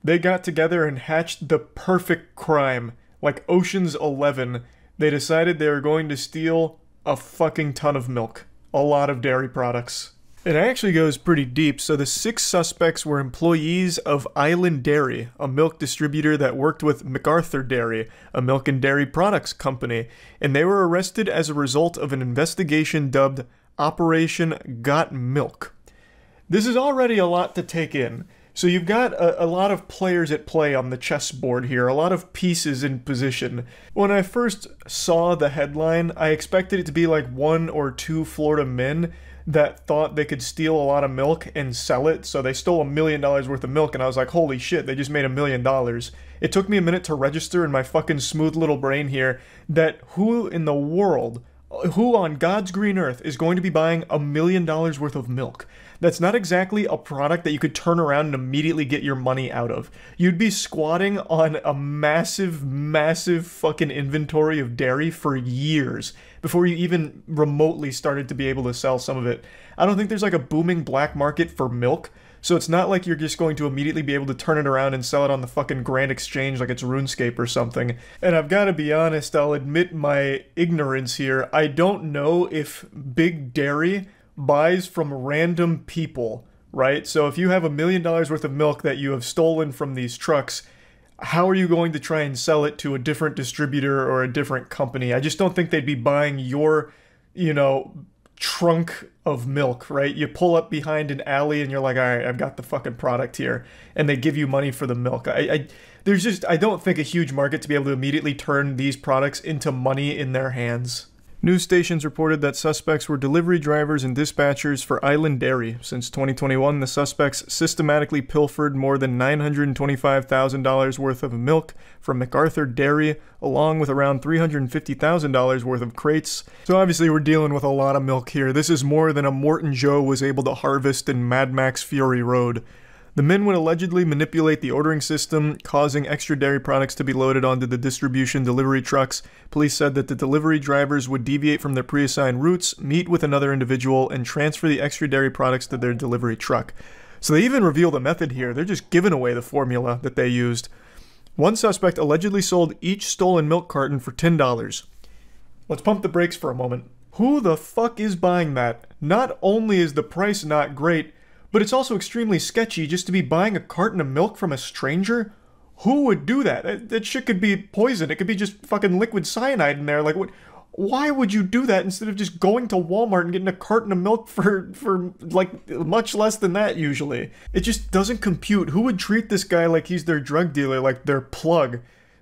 They got together and hatched the perfect crime. Like Ocean's 11. They decided they were going to steal a fucking ton of milk. A lot of dairy products. It actually goes pretty deep. So the 6 suspects were employees of Island Dairy, a milk distributor that worked with MacArthur Dairy, a milk and dairy products company. And they were arrested as a result of an investigation dubbed Operation Got Milk. This is already a lot to take in. So you've got a lot of players at play on the chessboard here, a lot of pieces in position. When I first saw the headline, I expected it to be like 1 or 2 Florida men that thought they could steal a lot of milk and sell it. So they stole $1 million worth of milk, and I was like, holy shit, they just made $1 million. It took me a minute to register in my fucking smooth little brain here that who in the world, who on God's green earth is going to be buying $1 million worth of milk? That's not exactly a product that you could turn around and immediately get your money out of. You'd be squatting on a massive, massive fucking inventory of dairy for years before you even remotely started to be able to sell some of it. I don't think there's like a booming black market for milk, so it's not like you're just going to immediately be able to turn it around and sell it on the fucking Grand Exchange like it's RuneScape or something. And I've got to be honest, I'll admit my ignorance here. I don't know if Big Dairy buys from random people, right? So if you have $1 million worth of milk that you have stolen from these trucks, how are you going to try and sell it to a different distributor or a different company? I just don't think they'd be buying your, you know, trunk of milk, right? You pull up behind an alley and you're like, all right, I've got the fucking product here, and they give you money for the milk. I don't think a huge market to be able to immediately turn these products into money in their hands. News stations reported that suspects were delivery drivers and dispatchers for Island Dairy. Since 2021, the suspects systematically pilfered more than $925,000 worth of milk from MacArthur Dairy, along with around $350,000 worth of crates. So obviously we're dealing with a lot of milk here. This is more than a Morton Joe was able to harvest in Mad Max Fury Road. The men would allegedly manipulate the ordering system, causing extra dairy products to be loaded onto the distribution delivery trucks. Police said that the delivery drivers would deviate from their pre-assigned routes, meet with another individual, and transfer the extra dairy products to their delivery truck. So they even revealed a method here. They're just giving away the formula that they used. One suspect allegedly sold each stolen milk carton for $10. Let's pump the brakes for a moment. Who the fuck is buying that? Not only is the price not great, but it's also extremely sketchy just to be buying a carton of milk from a stranger. Who would do that? That shit could be poison. It could be just fucking liquid cyanide in there. Like, what? Why would you do that instead of just going to Walmart and getting a carton of milk for like much less than that usually? It just doesn't compute. Who would treat this guy like he's their drug dealer, like their plug?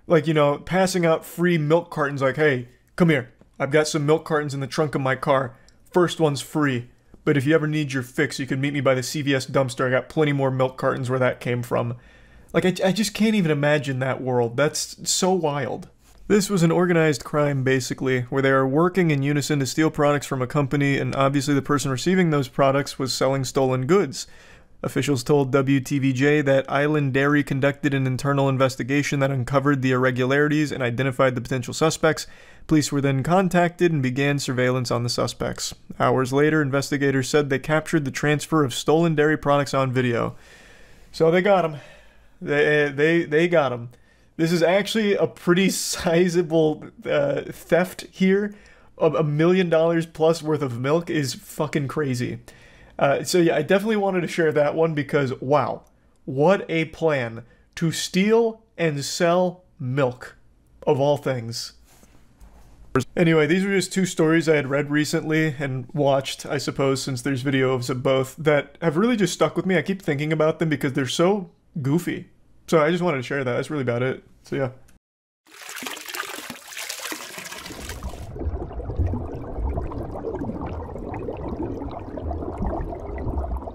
Like, you know, passing out free milk cartons like, hey, come here. I've got some milk cartons in the trunk of my car. First one's free. But if you ever need your fix, you can meet me by the CVS dumpster. I got plenty more milk cartons where that came from. Like, I just can't even imagine that world. That's so wild. This was an organized crime, basically, where they are working in unison to steal products from a company, and obviously the person receiving those products was selling stolen goods. Officials told WTVJ that Island Dairy conducted an internal investigation that uncovered the irregularities and identified the potential suspects. Police were then contacted and began surveillance on the suspects. Hours later, investigators said they captured the transfer of stolen dairy products on video. So they got him. They got him. This is actually a pretty sizable theft here. $1 million plus worth of milk is fucking crazy. So yeah, I definitely wanted to share that one because, wow, what a plan to steal and sell milk, of all things. Anyway, these were just two stories I had read recently and watched, I suppose, since there's videos of both, that have really just stuck with me. I keep thinking about them because they're so goofy. So I just wanted to share that. That's really about it. So yeah.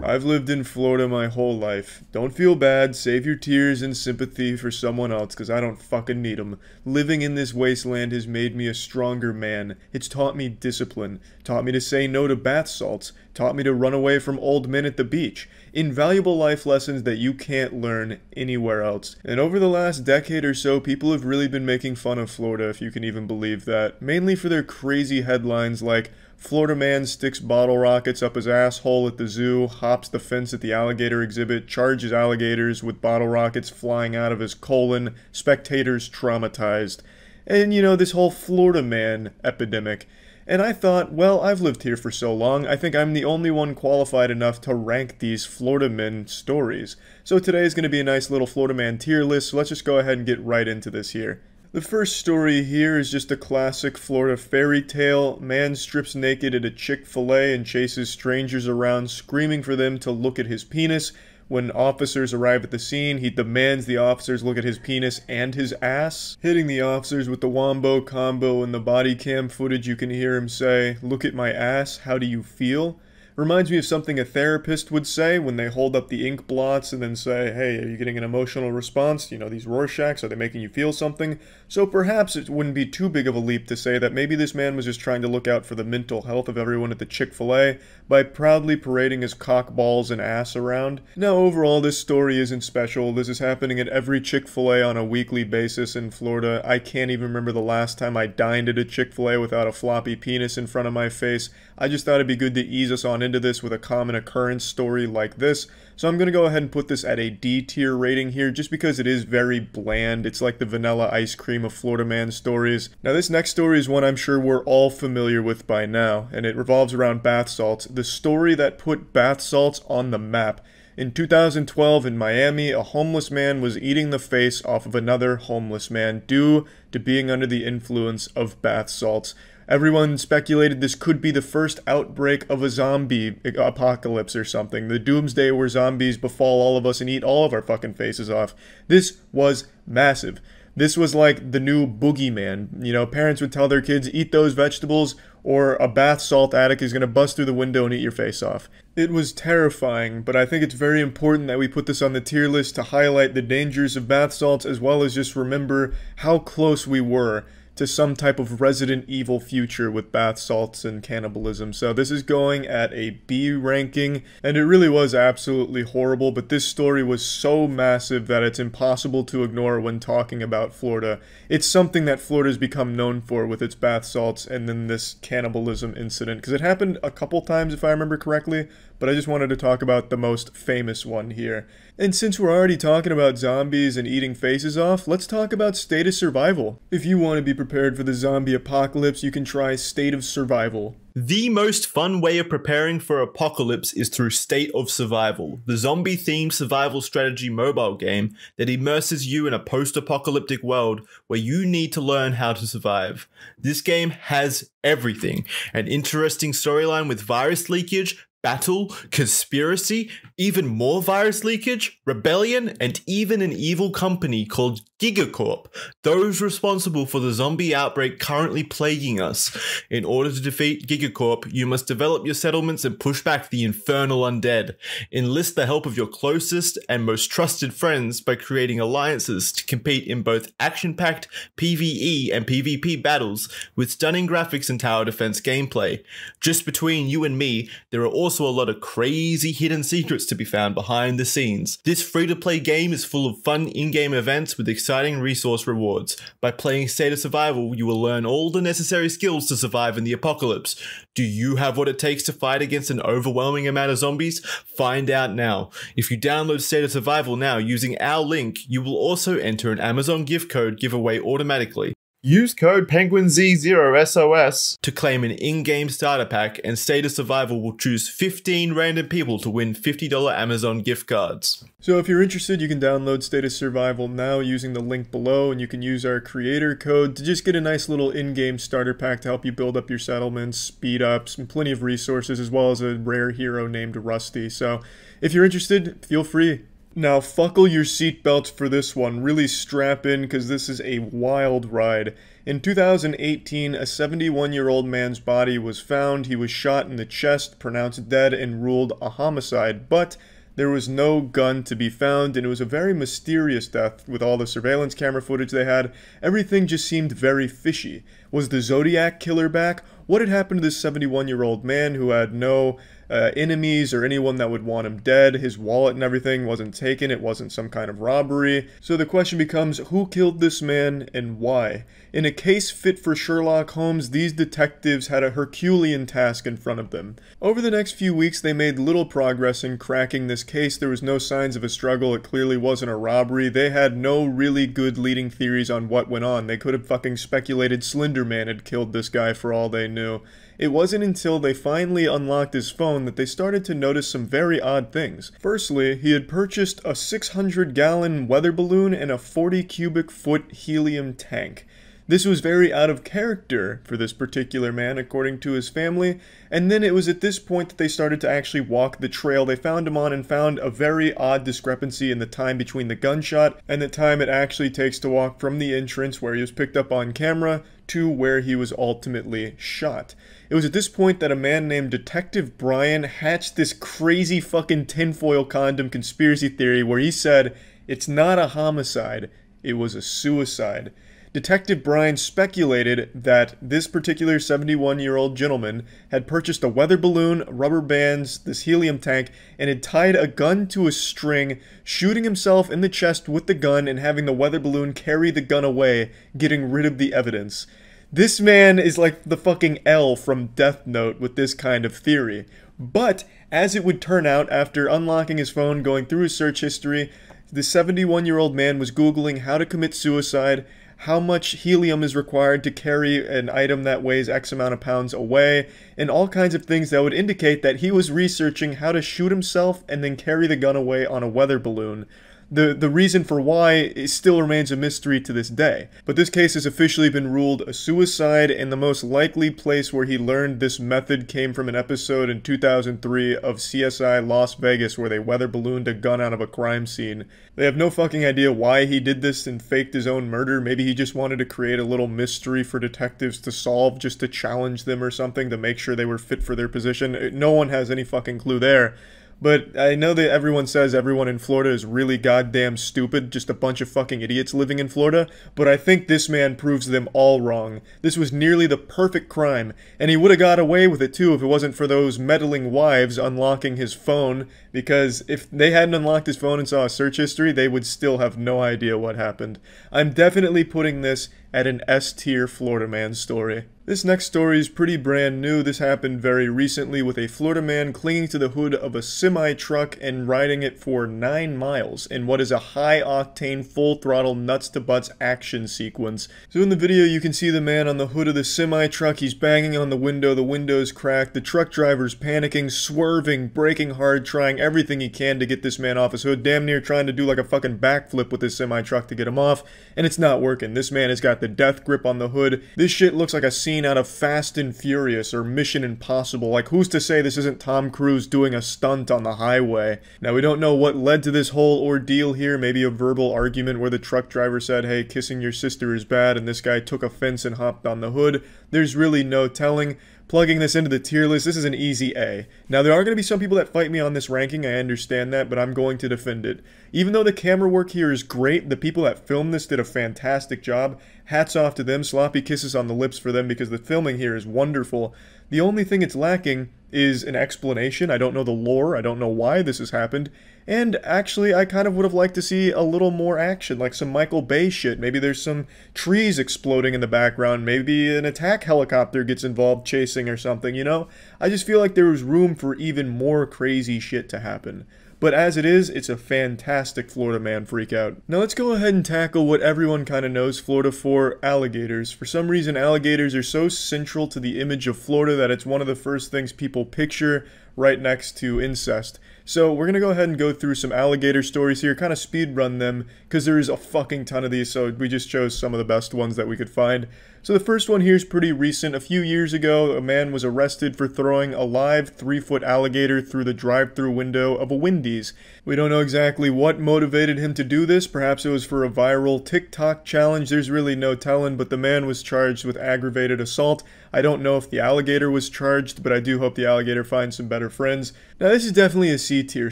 I've lived in Florida my whole life. Don't feel bad, save your tears and sympathy for someone else, because I don't fucking need them. Living in this wasteland has made me a stronger man. It's taught me discipline, taught me to say no to bath salts, taught me to run away from old men at the beach. Invaluable life lessons that you can't learn anywhere else. And over the last decade or so, people have really been making fun of Florida, if you can even believe that. Mainly for their crazy headlines like, Florida man sticks bottle rockets up his asshole at the zoo, hops the fence at the alligator exhibit, charges alligators with bottle rockets flying out of his colon, spectators traumatized. And, you know, this whole Florida man epidemic. And I thought, well, I've lived here for so long, I think I'm the only one qualified enough to rank these Florida men stories. So today is going to be a nice little Florida man tier list, so let's just go ahead and get right into this here. The first story here is just a classic Florida fairy tale. Man strips naked at a Chick-fil-A and chases strangers around, screaming for them to look at his penis. When officers arrive at the scene, he demands the officers look at his penis and his ass. Hitting the officers with the wombo combo. In the body cam footage, you can hear him say, "Look at my ass, how do you feel?" Reminds me of something a therapist would say when they hold up the ink blots and then say, hey, are you getting an emotional response? You know, these Rorschachs, are they making you feel something? So perhaps it wouldn't be too big of a leap to say that maybe this man was just trying to look out for the mental health of everyone at the Chick-fil-A by proudly parading his cock balls and ass around. Now, overall, this story isn't special. This is happening at every Chick-fil-A on a weekly basis in Florida. I can't even remember the last time I dined at a Chick-fil-A without a floppy penis in front of my face. I just thought it'd be good to ease us on into this with a common occurrence story like this. So I'm going to go ahead and put this at a D tier rating here just because it is very bland. It's like the vanilla ice cream of Florida man stories. Now this next story is one I'm sure we're all familiar with by now, and it revolves around bath salts. The story that put bath salts on the map. In 2012 in Miami, a homeless man was eating the face off of another homeless man due to being under the influence of bath salts. Everyone speculated this could be the first outbreak of a zombie apocalypse or something. The doomsday where zombies befall all of us and eat all of our fucking faces off. This was massive. This was like the new boogeyman. You know, parents would tell their kids, eat those vegetables or a bath salt addict is going to bust through the window and eat your face off. It was terrifying, but I think it's very important that we put this on the tier list to highlight the dangers of bath salts as well as just remember how close we were to some type of Resident Evil future with bath salts and cannibalism. So this is going at a B ranking, and it really was absolutely horrible, but this story was so massive that it's impossible to ignore when talking about Florida. It's something that Florida's become known for with its bath salts and then this cannibalism incident, because it happened a couple times if I remember correctly, but I just wanted to talk about the most famous one here. And since we're already talking about zombies and eating faces off, let's talk about State of Survival. If you want to be prepared for the zombie apocalypse, you can try State of Survival.
The most fun way of preparing for apocalypse is through State of Survival, the zombie-themed survival strategy mobile game that immerses you in a post-apocalyptic world where you need to learn how to survive. This game has everything: an interesting storyline with virus leakage, battle, conspiracy, even more virus leakage, rebellion, and even an evil company called Gigacorp, those responsible for the zombie outbreak currently plaguing us. In order to defeat Gigacorp, you must develop your settlements and push back the infernal undead. Enlist the help of your closest and most trusted friends by creating alliances to compete in both action-packed PvE and PvP battles with stunning graphics and tower defense gameplay. Just between you and me, there are also a lot of crazy hidden secrets to be found behind the scenes. This free-to-play game is full of fun in-game events with exciting resource rewards. By playing State of Survival, you will learn all the necessary skills to survive in the apocalypse. Do you have what it takes to fight against an overwhelming amount of zombies? Find out now. If you download State of Survival now using our link, you will also enter an Amazon gift code giveaway automatically. Use code Penguinz0 to claim an in-game starter pack, and State of Survival will choose 15 random people to win $50 Amazon gift cards.
So if you're interested, you can download State of Survival now using the link below, and you can use our creator code to just get a nice little in-game starter pack to help you build up your settlements, speed ups, and plenty of resources, as well as a rare hero named Rusty. So if you're interested, feel free. Now, buckle your seatbelts for this one. Really strap in, because this is a wild ride. In 2018, a 71-year-old man's body was found. He was shot in the chest, pronounced dead, and ruled a homicide. But there was no gun to be found, and it was a very mysterious death. With all the surveillance camera footage they had, everything just seemed very fishy. Was the Zodiac killer back? What had happened to this 71-year-old man who had no enemies or anyone that would want him dead? His wallet and everything wasn't taken. It wasn't some kind of robbery. So the question becomes, who killed this man and why? In a case fit for Sherlock Holmes, these detectives had a Herculean task in front of them. Over the next few weeks, they made little progress in cracking this case. There was no signs of a struggle. It clearly wasn't a robbery. They had no really good leading theories on what went on. They could have fucking speculated Slender Man had killed this guy for all they knew. It wasn't until they finally unlocked his phone that they started to notice some very odd things. Firstly, he had purchased a 600-gallon weather balloon and a 40 cubic foot helium tank. This was very out of character for this particular man, according to his family, and then it was at this point that they started to actually walk the trail they found him on and found a very odd discrepancy in the time between the gunshot and the time it actually takes to walk from the entrance where he was picked up on camera to where he was ultimately shot. It was at this point that a man named Detective Brian hatched this crazy fucking tinfoil condom conspiracy theory where he said, it's not a homicide, it was a suicide. Detective Brian speculated that this particular 71-year-old gentleman had purchased a weather balloon, rubber bands, this helium tank, and had tied a gun to a string, shooting himself in the chest with the gun and having the weather balloon carry the gun away, getting rid of the evidence. This man is like the fucking L from Death Note with this kind of theory. But, as it would turn out, after unlocking his phone, going through his search history, the 71-year-old man was Googling how to commit suicide, how much helium is required to carry an item that weighs X amount of pounds away, and all kinds of things that would indicate that he was researching how to shoot himself and then carry the gun away on a weather balloon. The reason for why still remains a mystery to this day. But this case has officially been ruled a suicide, and the most likely place where he learned this method came from an episode in 2003 of CSI Las Vegas where they weather ballooned a gun out of a crime scene. They have no fucking idea why he did this and faked his own murder. Maybe he just wanted to create a little mystery for detectives to solve, just to challenge them or something, to make sure they were fit for their position. No one has any fucking clue there. But I know that everyone says everyone in Florida is really goddamn stupid, just a bunch of fucking idiots living in Florida, but I think this man proves them all wrong. This was nearly the perfect crime, and he would have got away with it too if it wasn't for those meddling wives unlocking his phone, because if they hadn't unlocked his phone and saw a search history, they would still have no idea what happened. I'm definitely putting this at an S-tier Florida man story. This next story is pretty brand new. This happened very recently with a Florida man clinging to the hood of a semi-truck and riding it for 9 miles in what is a high-octane, full-throttle, nuts-to-butts action sequence. So in the video you can see the man on the hood of the semi-truck. He's banging on the window's cracked, the truck driver's panicking, swerving, braking hard, trying everything he can to get this man off his hood, damn near trying to do like a fucking backflip with this semi-truck to get him off, and it's not working. This man has got the death grip on the hood. This shit looks like a scene out of Fast and Furious or Mission Impossible. Like, who's to say this isn't Tom Cruise doing a stunt on the highway? Now, we don't know what led to this whole ordeal here. Maybe a verbal argument where the truck driver said, hey, kissing your sister is bad, and this guy took offense and hopped on the hood. There's really no telling. Plugging this into the tier list, this is an easy A. Now, there are going to be some people that fight me on this ranking, I understand that, but I'm going to defend it. Even though the camera work here is great, the people that filmed this did a fantastic job. Hats off to them, sloppy kisses on the lips for them, because the filming here is wonderful. The only thing it's lacking is an explanation. I don't know the lore, I don't know why this has happened, and actually I kind of would have liked to see a little more action, like some Michael Bay shit. Maybe there's some trees exploding in the background, maybe an attack helicopter gets involved chasing or something, you know? I just feel like there was room for even more crazy shit to happen. But as it is, it's a fantastic Florida man freakout. Now let's go ahead and tackle what everyone kind of knows Florida for, alligators. For some reason, alligators are so central to the image of Florida that it's one of the first things people picture right next to incest. So we're going to go ahead and go through some alligator stories here, kind of speed run them, because there is a fucking ton of these, so we just chose some of the best ones that we could find. So the first one here is pretty recent. A few years ago, a man was arrested for throwing a live 3-foot alligator through the drive-thru window of a Wendy's. We don't know exactly what motivated him to do this. Perhaps it was for a viral TikTok challenge. There's really no telling, but the man was charged with aggravated assault. I don't know if the alligator was charged, but I do hope the alligator finds some better friends. Now, this is definitely a C-tier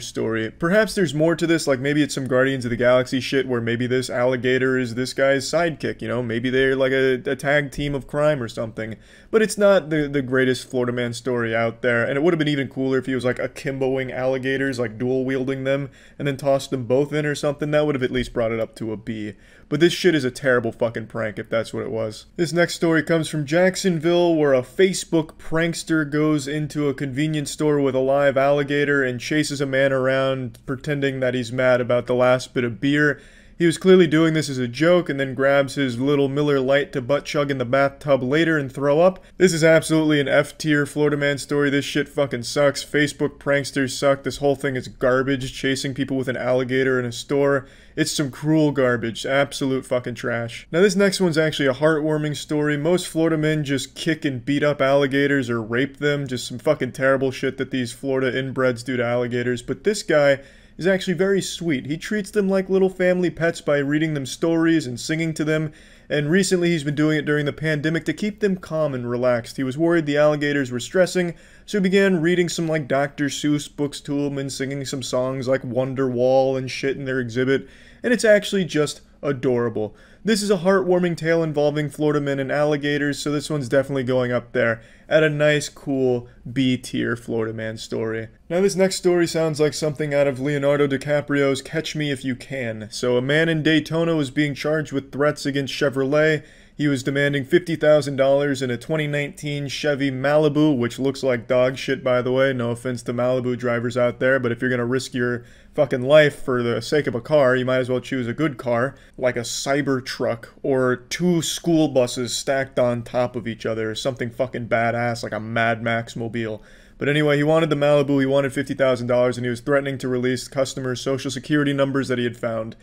story. Perhaps there's more to this, like maybe it's some Guardians of the Galaxy shit where maybe this alligator is this guy's sidekick, you know? Maybe they're like a tag team of crime or something. But it's not the greatest Florida man story out there, and it would have been even cooler if he was like akimboing alligators, like dual-wielding them, and then tossed them both in or something. That would have at least brought it up to a B. But this shit is a terrible fucking prank, if that's what it was. This next story comes from Jacksonville, where a Facebook prankster goes into a convenience store with a live alligator and chases a man around, pretending that he's mad about the last bit of beer. He was clearly doing this as a joke and then grabs his little Miller Lite to butt chug in the bathtub later and throw up. This is absolutely an F-tier Florida man story. This shit fucking sucks. Facebook pranksters suck. This whole thing is garbage, chasing people with an alligator in a store. It's some cruel garbage. Absolute fucking trash. Now this next one's actually a heartwarming story. Most Florida men just kick and beat up alligators or rape them. Just some fucking terrible shit that these Florida inbreds do to alligators. But this guy is actually very sweet. He treats them like little family pets by reading them stories and singing to them, and recently he's been doing it during the pandemic to keep them calm and relaxed. He was worried the alligators were stressing, so he began reading some like Dr. Seuss books to them and singing some songs like Wonderwall and shit in their exhibit, and it's actually just adorable. This is a heartwarming tale involving Florida men and alligators, so this one's definitely going up there at a nice, cool, B-tier Florida man story. Now this next story sounds like something out of Leonardo DiCaprio's Catch Me If You Can. So a man in Daytona was being charged with threats against Chevrolet. He was demanding $50,000 in a 2019 Chevy Malibu, which looks like dog shit, by the way. No offense to Malibu drivers out there, but if you're gonna risk your fucking life for the sake of a car, you might as well choose a good car, like a Cybertruck or 2 school buses stacked on top of each other, something fucking badass like a Mad Max mobile. But anyway, he wanted the Malibu, he wanted $50,000, and he was threatening to release customers' social security numbers that he had found.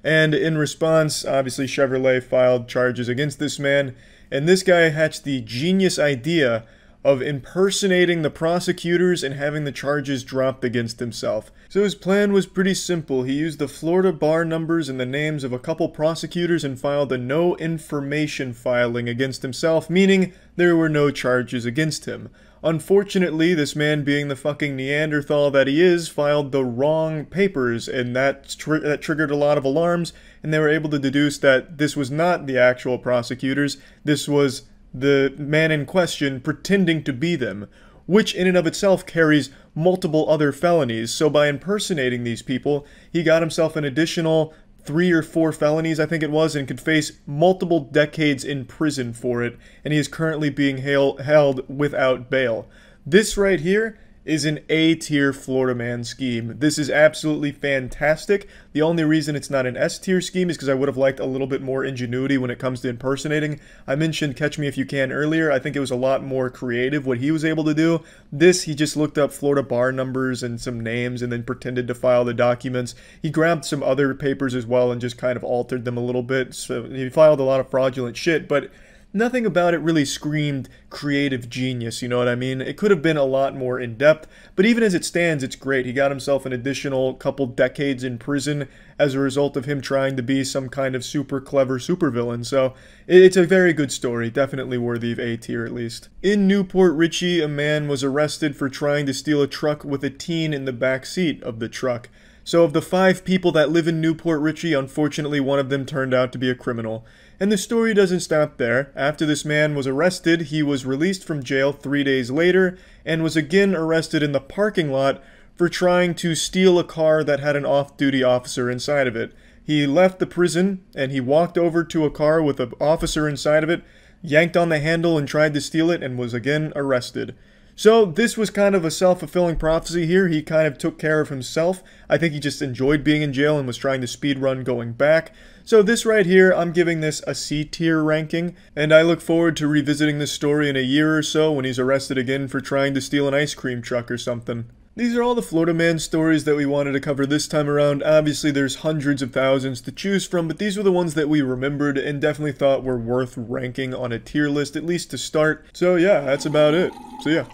And in response, obviously Chevrolet filed charges against this man, and this guy hatched the genius idea of impersonating the prosecutors and having the charges dropped against himself. So his plan was pretty simple. He used the Florida bar numbers and the names of a couple prosecutors and filed a no information filing against himself, meaning there were no charges against him. Unfortunately, this man, being the fucking Neanderthal that he is, filed the wrong papers, and that triggered a lot of alarms, and they were able to deduce that this was not the actual prosecutors, this was the man in question pretending to be them, which in and of itself carries multiple other felonies. So by impersonating these people, he got himself an additional 3 or 4 felonies, I think it was, and could face multiple decades in prison for it, and he is currently being held without bail. This right here is an A-tier Florida man scheme. This is absolutely fantastic. The only reason it's not an S-tier scheme is because I would have liked a little bit more ingenuity when it comes to impersonating. I mentioned Catch Me If You Can earlier. I think it was a lot more creative what he was able to do. This, he just looked up Florida bar numbers and some names and then pretended to file the documents. He grabbed some other papers as well and just kind of altered them a little bit. So he filed a lot of fraudulent shit, but nothing about it really screamed creative genius, you know what I mean? It could have been a lot more in-depth, but even as it stands, it's great. He got himself an additional couple decades in prison as a result of him trying to be some kind of super clever supervillain, so it's a very good story, definitely worthy of A-tier at least. In Newport Richey, a man was arrested for trying to steal a truck with a teen in the back seat of the truck. So of the 5 people that live in Newport Richey, unfortunately one of them turned out to be a criminal. And the story doesn't stop there. After this man was arrested, he was released from jail 3 days later and was again arrested in the parking lot for trying to steal a car that had an off-duty officer inside of it. He left the prison and he walked over to a car with an officer inside of it, yanked on the handle and tried to steal it, and was again arrested. So this was kind of a self-fulfilling prophecy here. He kind of took care of himself. I think he just enjoyed being in jail and was trying to speedrun going back. So this right here, I'm giving this a C-tier ranking, and I look forward to revisiting this story in a year or so when he's arrested again for trying to steal an ice cream truck or something. These are all the Florida man stories that we wanted to cover this time around. Obviously there's hundreds of thousands to choose from, but these were the ones that we remembered and definitely thought were worth ranking on a tier list, at least to start. So yeah, that's about it. So yeah.